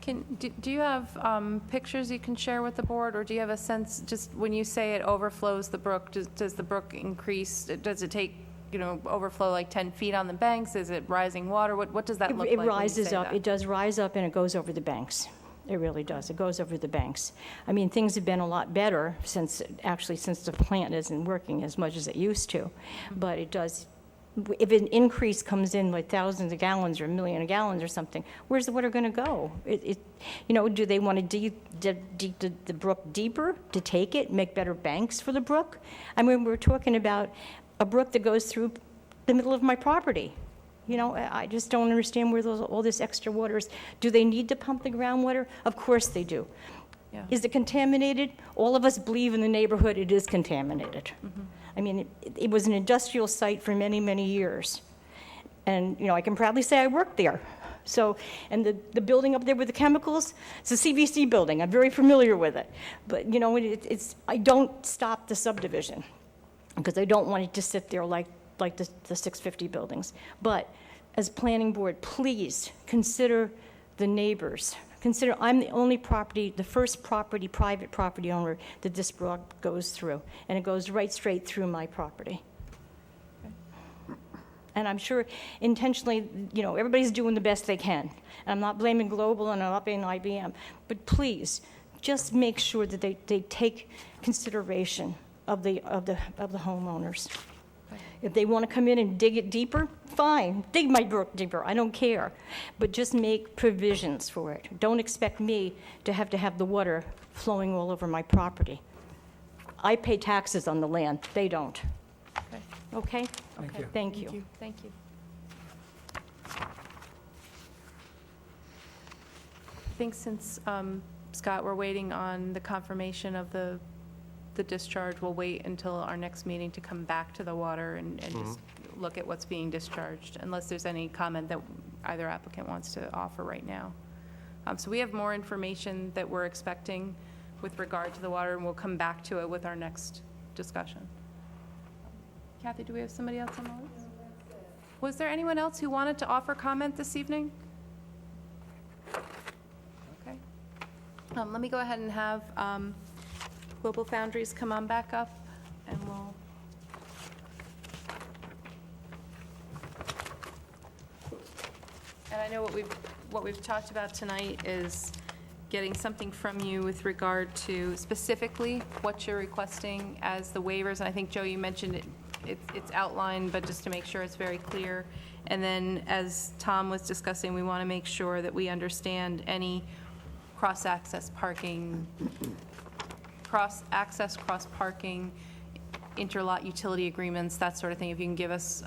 Speaker 3: Do you have pictures you can share with the board, or do you have a sense, just when you say it overflows the brook, does the brook increase? Does it take, overflow like 10 feet on the banks? Is it rising water? What does that look like?
Speaker 18: It
Speaker 3: when you
Speaker 18: rises
Speaker 3: say
Speaker 18: up.
Speaker 3: that?
Speaker 18: It does rise up and it goes over the banks. It really does. It goes over the banks. I mean, things have been a lot better since the plant isn't working as much as it used to. But it does, if an increase comes in like thousands of gallons or a million of gallons or something, where's the water going to go? Do they want to dig the brook deeper to take it, make better banks for the brook? I mean, we're talking about a brook that goes through the middle of my property. I just don't understand where all this extra water is. Do they need to pump the groundwater? Of course they do.
Speaker 3: Yeah.
Speaker 18: Is it contaminated? All of us believe in the neighborhood it is contaminated. Mm-hmm. I mean, it was an industrial site for many, many years. And, I can proudly say I worked there. So, and the building up there with the chemicals, it's a CVC building. I'm very familiar with it. But, I don't stop the subdivision because I don't want it to sit there like the 650 buildings. But as planning board, please consider the neighbors. Consider I'm the only the first private property owner that this brook goes through, and it goes right straight through my property. And I'm sure intentionally, everybody's doing the best they can. And I'm not blaming Global and I'm not blaming IBM, but please, just make sure that they take consideration of the homeowners. If they want to come in and dig it deeper, fine, dig my brook deeper, I don't care. But just make provisions for it. Don't expect me to have the water flowing all over my property. I pay taxes on the land, they don't. Okay?
Speaker 1: Thank you.
Speaker 18: Thank you.
Speaker 3: Thank you. I think since, Scott, we're waiting on the confirmation of the discharge, we'll wait until our next meeting to come back to the water and just look at what's being discharged, unless there's any comment that either applicant wants to offer right now. So we have more information that we're expecting with regard to the water, and we'll come back to it with our next discussion. Kathy, do we have somebody else on the list? Was there anyone else who wanted to offer comment this evening? Okay. Let me go ahead and have Global Foundries come on back up, and we'll... And I know what we've talked about tonight is getting something from you with regard to specifically what you're requesting as the waivers. And I think, Joe, you mentioned it's outlined, but just to make sure it's very clear. And then, as Tom was discussing, we want to make sure that we understand any cross-access, cross-parking interlot utility agreements, that sort of thing, if you can give us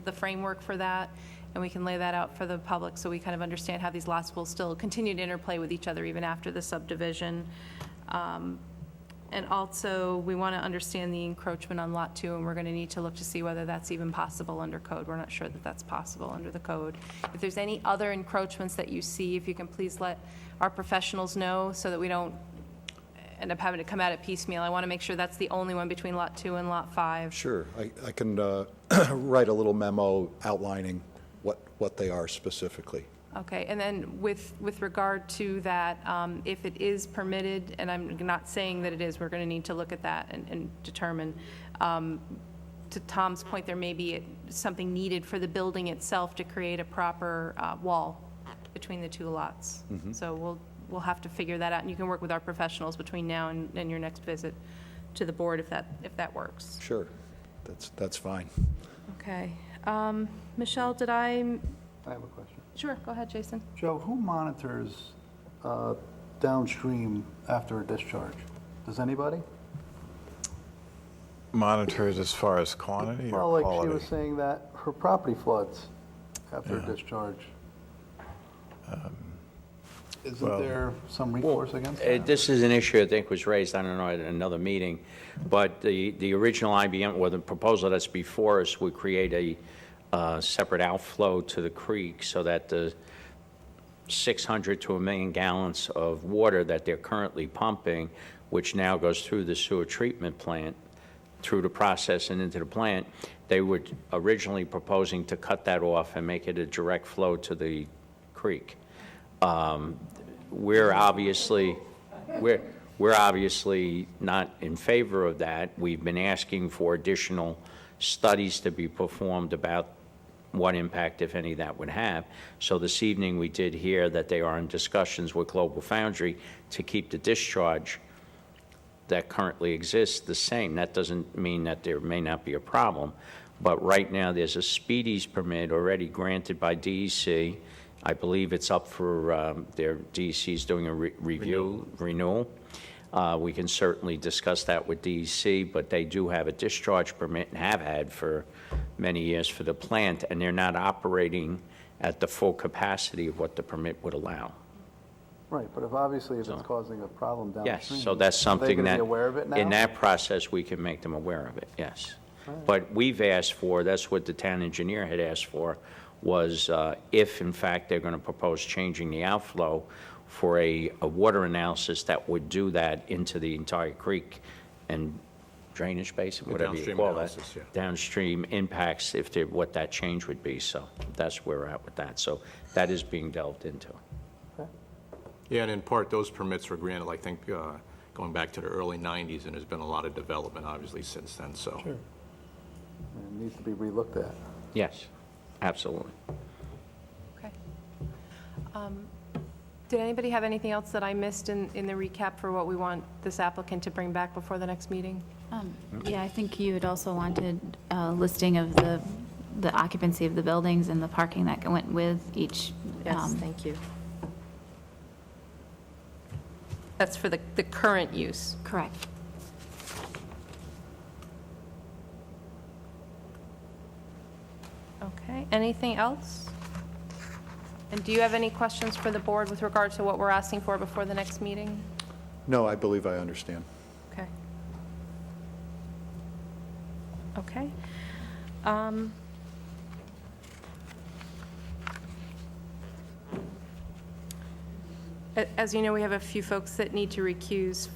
Speaker 3: the framework for that, and we can lay that out for the public, so we kind of understand how these lots will still continue to interplay with each other even after the subdivision. And also, we want to understand the encroachment on Lot 2, and we're going to need to look to see whether that's even possible under code. We're not sure that that's possible under the code. If there's any other encroachments that you see, if you can please let our professionals know so that we don't end up having to come at it piecemeal. I want to make sure that's the only one between Lot 2 and Lot 5.
Speaker 9: Sure, I can write a little memo outlining what they are specifically.
Speaker 3: Okay, and then with regard to that, if it is permitted, and I'm not saying that it is, we're going to need to look at that and determine. To Tom's point, there may be something needed for the building itself to create a proper wall between the two lots. So we'll have to figure that out, and you can work with our professionals between now and your next visit to the board if that works.
Speaker 9: Sure, that's fine.
Speaker 3: Okay. Michelle, did I
Speaker 13: have a question.
Speaker 3: Sure, go ahead, Jason.
Speaker 13: Joe, who monitors downstream after a discharge? Does anybody?
Speaker 10: Monitors as far as quantity or
Speaker 13: Well, like
Speaker 10: quality?
Speaker 13: she was saying that her property floods after a discharge. Isn't
Speaker 10: well-
Speaker 13: there some recourse against that?
Speaker 8: This is an issue I think was raised, I don't know, at another meeting, but the original IBM, or the proposal that's before us, would create a separate outflow to the creek so that the 600 to 1 million gallons of water that they're currently pumping, which now goes through the sewer treatment plant, through the process and into the plant, they were originally proposing to cut that off and make it a direct flow to the creek. We're obviously not in favor of that. We've been asking for additional studies to be performed about what impact, if any, that would have. So this evening, we did hear that they are in discussions with Global Foundry to keep the discharge that currently exists the same. That doesn't mean that there may not be a problem, but right now, there's a speedies permit already granted by DEC. I believe it's up for, their DEC's doing a renewal. We can certainly discuss that with DEC, but they do have a discharge permit and have had for many years for the plant, and they're not operating at the full capacity of what the permit would allow.
Speaker 13: Right, but if it's causing a problem downstream.
Speaker 8: Yes, so that's something
Speaker 13: Are they going
Speaker 8: that,
Speaker 13: to be aware of it now?
Speaker 8: in that process, we can make them aware of it, yes. But we've asked for, that's what the town engineer had asked for, was if, in fact, they're going to propose changing the outflow for a water analysis that would do that into the entire creek and drainage basin,
Speaker 14: The
Speaker 8: whatever you
Speaker 14: downstream
Speaker 8: call that.
Speaker 14: analysis, yeah.
Speaker 8: Downstream impacts, what that change would be. So that's where we're at with that. So that is being delved into.
Speaker 14: Yeah, and in part, those permits were granted, I think, going back to the early 90s, and there's been a lot of development, obviously, since then, so.
Speaker 13: Sure. It needs to be relooked at.
Speaker 8: Yes, absolutely.
Speaker 3: Okay. Did anybody have anything else that I missed in the recap for what we want this applicant to bring back before the next meeting?
Speaker 4: Yeah, I think you had also wanted a listing of the occupancy of the buildings and the parking that went with each.
Speaker 3: Yes, thank you. That's for the current use.
Speaker 4: Correct.
Speaker 3: Okay, anything else? And do you have any questions for the board with regard to what we're asking for before the next meeting?
Speaker 9: No, I believe I understand.
Speaker 3: Okay. Okay. As you know, we have a few folks that need to recuse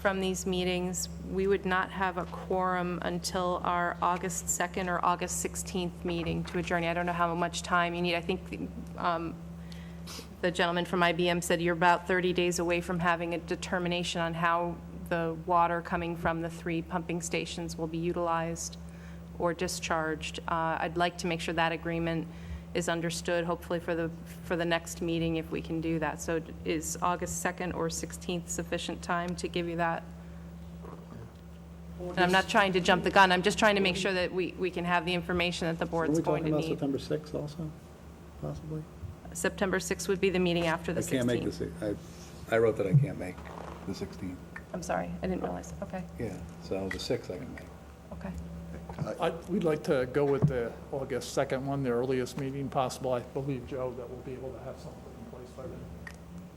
Speaker 3: from these meetings. We would not have a quorum until our August 2nd or August 16th meeting to adjourn. I don't know how much time you need. I think the gentleman from IBM said you're about 30 days away from having a determination on how the water coming from the 3 pumping stations will be utilized or discharged. I'd like to make sure that agreement is understood, hopefully for the next meeting, if we can do that. So is August 2nd or 16th sufficient time to give you that? And I'm not trying to jump the gun, I'm just trying to make sure that we can have the information that the board's going to
Speaker 13: Are we
Speaker 3: need.
Speaker 13: talking about September 6th also, possibly?
Speaker 3: September 6th would be the meeting after the 16th.
Speaker 13: I can't make the, I wrote that I can't make the 16th.
Speaker 3: I'm sorry, I didn't realize, okay.
Speaker 13: Yeah, so the 6th I can make.
Speaker 3: Okay.
Speaker 15: We'd like to go with the August 2nd one, the earliest meeting possible. I believe, Joe, that we'll be able to have something in place by then.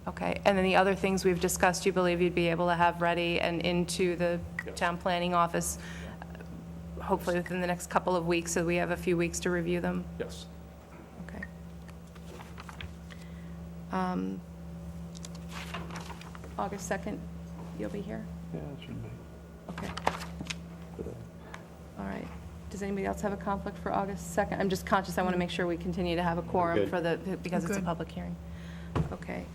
Speaker 3: Okay, and then the other things we've discussed, you believe you'd be able to have ready and into the town planning office, hopefully within the next couple of weeks, so we have a few weeks to review them?
Speaker 15: Yes.
Speaker 3: Okay. August 2nd, you'll be here?
Speaker 13: Yeah, it should be.
Speaker 3: Okay. All right. Does anybody else have a conflict for August 2nd? I'm just conscious, I want to make sure we continue to have a quorum
Speaker 13: Good.
Speaker 3: for the, because it's a
Speaker 11: Good.
Speaker 3: public hearing. Okay.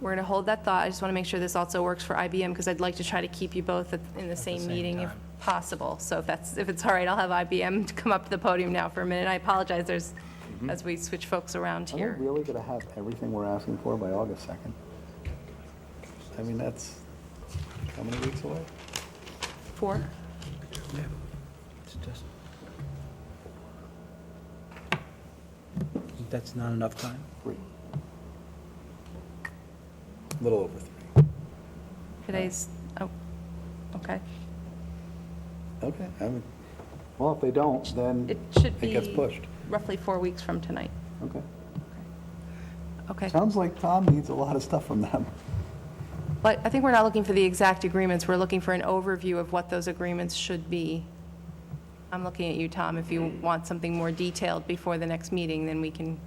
Speaker 3: We're going to hold that thought. I just want to make sure this also works for IBM, because I'd like to try to keep you both in the same meeting if possible. So if it's all right, I'll have IBM to come up to the podium now for a minute. I apologize, as we switch folks around
Speaker 13: Are
Speaker 3: here.
Speaker 13: we really going to have everything we're asking for by August 2nd? I mean, that's how many weeks away?
Speaker 3: 4?
Speaker 1: It's just... That's not enough time?
Speaker 13: 3. A little over 3.
Speaker 3: Today's, oh, okay.
Speaker 13: Okay, I mean, well, if they don't, then
Speaker 3: It should
Speaker 13: it gets
Speaker 3: be
Speaker 13: pushed.
Speaker 3: roughly 4 weeks from tonight.
Speaker 13: Okay.
Speaker 3: Okay.
Speaker 13: Sounds like Tom needs a lot of stuff from them.
Speaker 3: But I think we're not looking for the exact agreements. We're looking for an overview of what those agreements should be. I'm looking at you, Tom. If you want something more detailed before the next meeting, then we can,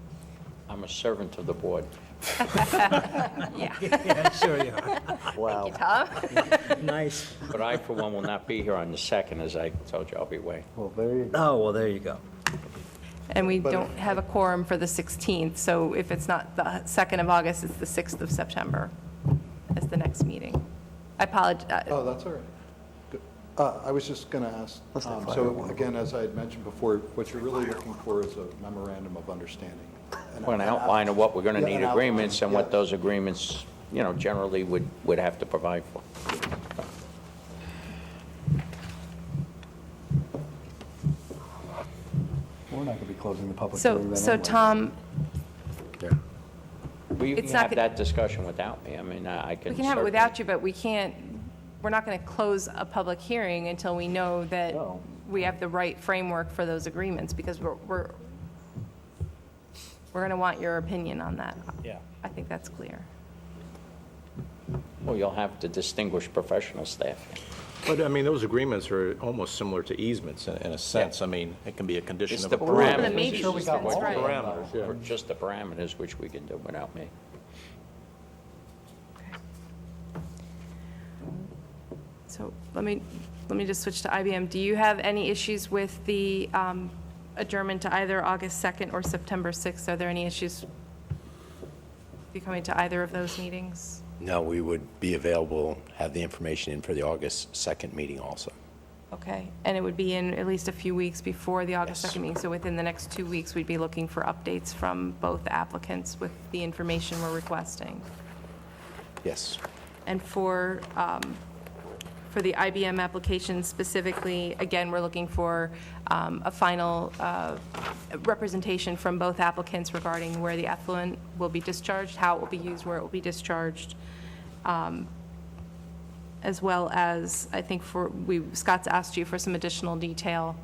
Speaker 8: I'm a servant of the board.
Speaker 3: yeah.
Speaker 1: Yeah, sure you are.
Speaker 8: Wow.
Speaker 3: Thank you, Tom.
Speaker 1: Nice.
Speaker 8: But I, for one, will not be here on the 2nd, as I told you, I'll be away.
Speaker 13: Well, there you go.
Speaker 1: Oh, well, there you go.
Speaker 3: And we don't have a quorum for the 16th, so if it's not the 2nd of August, it's the 6th of September as the next meeting. I apologize.
Speaker 9: Oh, that's all right. Good. I was just going to ask,
Speaker 13: Let's not
Speaker 9: so
Speaker 13: fire
Speaker 9: again, as I had mentioned before, what you're really looking for is a memorandum of understanding.
Speaker 8: An outline of what we're going to
Speaker 9: Yeah,
Speaker 8: need
Speaker 9: an outline,
Speaker 8: agreements and what
Speaker 9: yeah.
Speaker 8: those agreements, generally would have to provide for.
Speaker 13: We're not going to be closing the public
Speaker 3: So,
Speaker 13: hearing then
Speaker 3: so
Speaker 13: anyway.
Speaker 3: Tom,
Speaker 8: Well, you can
Speaker 3: It's not
Speaker 8: have
Speaker 3: go-
Speaker 8: that discussion without me. I mean, I can
Speaker 3: we can have it
Speaker 8: certainly-
Speaker 3: without you, but we can't, we're not going to close a public hearing until we know that
Speaker 13: No.
Speaker 3: we have the right framework for those agreements, because we're going to want your opinion on that.
Speaker 1: Yeah.
Speaker 3: I think that's clear.
Speaker 8: Well, you'll have to distinguish professional staff.
Speaker 14: But, I mean, those agreements are almost similar to easements in a sense. I mean, it can be a condition
Speaker 8: It's
Speaker 14: of
Speaker 8: the
Speaker 14: approval.
Speaker 8: parameters.
Speaker 3: maybe
Speaker 8: It's just
Speaker 3: easements,
Speaker 8: what
Speaker 3: right.
Speaker 14: Parameters, yeah.
Speaker 8: Or just the parameters, which we can do without me.
Speaker 3: So let me just switch to IBM. Do you have any issues with the adjournment to either August 2nd or September 6th? Are there any issues you coming to either of those meetings?
Speaker 12: No, we would be available, have the information in for the August 2nd meeting also.
Speaker 3: Okay, and it would be in at least a few weeks before the August
Speaker 12: Yes.
Speaker 3: 2nd meeting, so within the next 2 weeks, we'd be looking for updates from both applicants with the information we're requesting.
Speaker 12: Yes.
Speaker 3: And for the IBM application specifically, again, we're looking for a final representation from both applicants regarding where the effluent will be discharged, how it will be used, where it will be discharged, as well as, I think Scott's asked you for some additional detail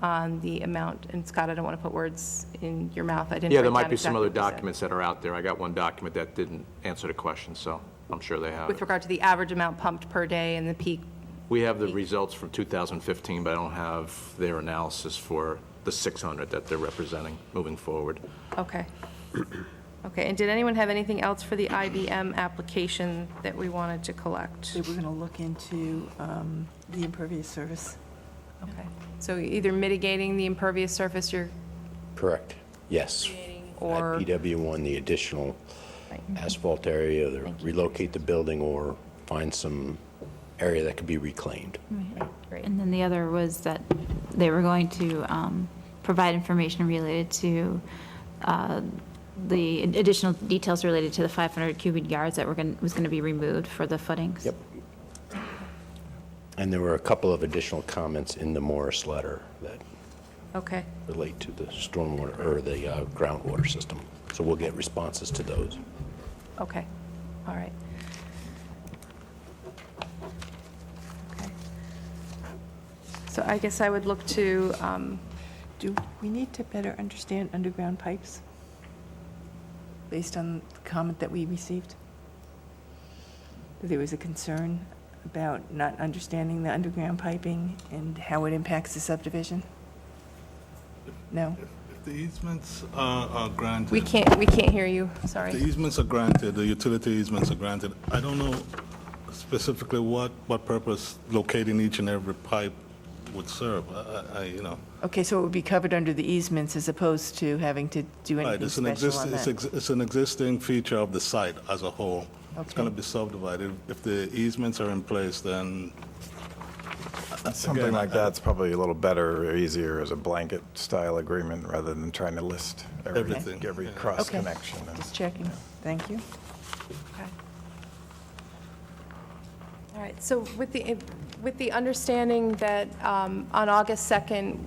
Speaker 3: on the amount, and Scott, I don't want to put words in your mouth. I didn't
Speaker 14: Yeah,
Speaker 3: write
Speaker 14: there might
Speaker 3: down
Speaker 14: be some
Speaker 3: exactly
Speaker 14: other
Speaker 3: what you said.
Speaker 14: documents that are out there. I got one document that didn't answer the question, so I'm sure they have
Speaker 3: With
Speaker 14: it.
Speaker 3: regard to the average amount pumped per day and the peak.
Speaker 14: We have the results from 2015, but I don't have their analysis for the 600 that they're representing moving forward.
Speaker 3: Okay. Okay, and did anyone have anything else for the IBM application that we wanted to collect?
Speaker 11: They were going to look into the impervious surface.
Speaker 3: Okay, so either mitigating the impervious surface you're,
Speaker 12: Correct. Yes.
Speaker 3: or,
Speaker 12: At PW1, the additional asphalt area, either relocate the building or find some area that could be reclaimed.
Speaker 3: great.
Speaker 4: And then the other was that they were going to provide information related to the additional details related to the 500 cubic yards that was going to be removed for the footings.
Speaker 12: Yep. And there were a couple of additional comments in the Morris letter that
Speaker 3: Okay,
Speaker 12: relate to the stormwater, or the groundwater system. So we'll get responses to those.
Speaker 3: okay, all right. Okay. So I guess I would look to,
Speaker 11: Do we need to better understand underground pipes? Based on the comment that we received? There was a concern about not understanding the underground piping and how it impacts the subdivision? No?
Speaker 7: If the easements are granted...
Speaker 3: we can't hear you, sorry.
Speaker 7: The easements are granted, the utility easements are granted. I don't know specifically what purpose locating each and every pipe would serve. You know.
Speaker 11: Okay, so it would be covered under the easements as opposed to having to do
Speaker 7: Right,
Speaker 11: anything special on that?
Speaker 7: it's an existing feature of the site as a whole. It's
Speaker 11: Okay.
Speaker 7: going to be subdivided. If the easements are in place, then...
Speaker 10: Something
Speaker 7: again,
Speaker 10: like that's probably a little better or easier as a blanket style agreement rather than trying to list
Speaker 7: Everything,
Speaker 10: every
Speaker 7: yeah.
Speaker 10: cross
Speaker 11: Okay.
Speaker 10: connection. and-
Speaker 11: Just checking. Thank you.
Speaker 3: Okay. All right, so with the understanding that on August 2nd,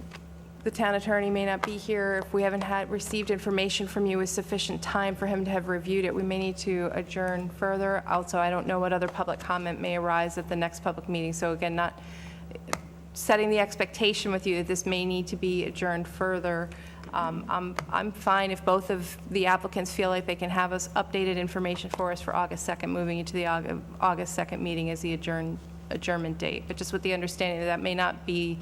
Speaker 3: the town attorney may not be here, if we haven't received information from you with sufficient time for him to have reviewed it, we may need to adjourn further. Also, I don't know what other public comment may arise at the next public meeting, so again, not setting the expectation with you that this may need to be adjourned further. I'm fine if both of the applicants feel like they can have us updated information for us for August 2nd, moving into the August 2nd meeting as the adjournment date. But just with the understanding that may not be,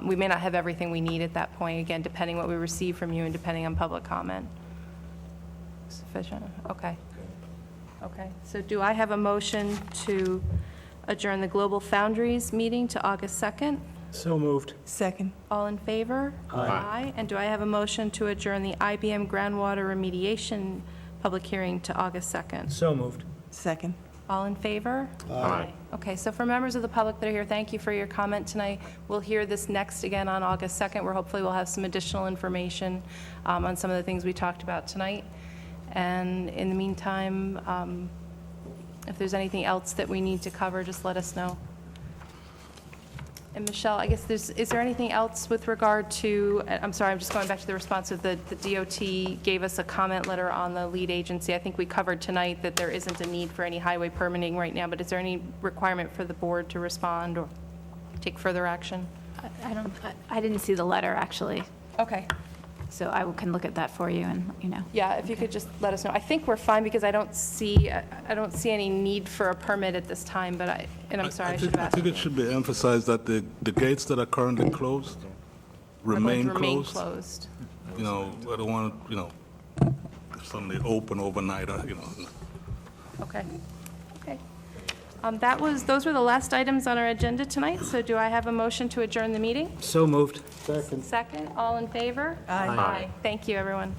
Speaker 3: we may not have everything we need at that point, again, depending what we receive from you and depending on public comment. Sufficient? Okay. Okay. So do I have a motion to adjourn the Global Foundries meeting to August 2nd?
Speaker 1: So moved.
Speaker 11: Second.
Speaker 3: All in favor? Aye. And do I have a motion to adjourn the IBM groundwater remediation public hearing to August 2nd?
Speaker 1: So moved.
Speaker 11: Second.
Speaker 3: All in favor? Aye. Okay, so for members of the public that are here, thank you for your comment tonight. We'll hear this next again on August 2nd, where hopefully we'll have some additional information on some of the things we talked about tonight. And in the meantime, if there's anything else that we need to cover, just let us know. And Michelle, I guess is there anything else with regard to, I'm sorry, I'm just going back to the response of the DOT gave us a comment letter on the lead agency. I think we covered tonight that there isn't a need for any highway permitting right now, but is there any requirement for the board to respond or take further action?
Speaker 4: I didn't see the letter, actually,
Speaker 3: Okay.
Speaker 4: so I can look at that for you and, you know.
Speaker 3: Yeah, if you could just let us know. I think we're fine because I don't see any need for a permit at this time, but I'm sorry, I should have
Speaker 7: I
Speaker 3: asked.
Speaker 7: think it should be emphasized that the gates that are currently closed remain
Speaker 3: Remain
Speaker 7: closed.
Speaker 3: closed.
Speaker 7: You know, I don't want, you know, suddenly open overnight, or, you know.
Speaker 3: Okay. Okay. Those were the last items on our agenda tonight, so do I have a motion to adjourn the meeting?
Speaker 1: So moved.
Speaker 3: Second, all in favor?
Speaker 11: Aye.
Speaker 3: Thank you, everyone.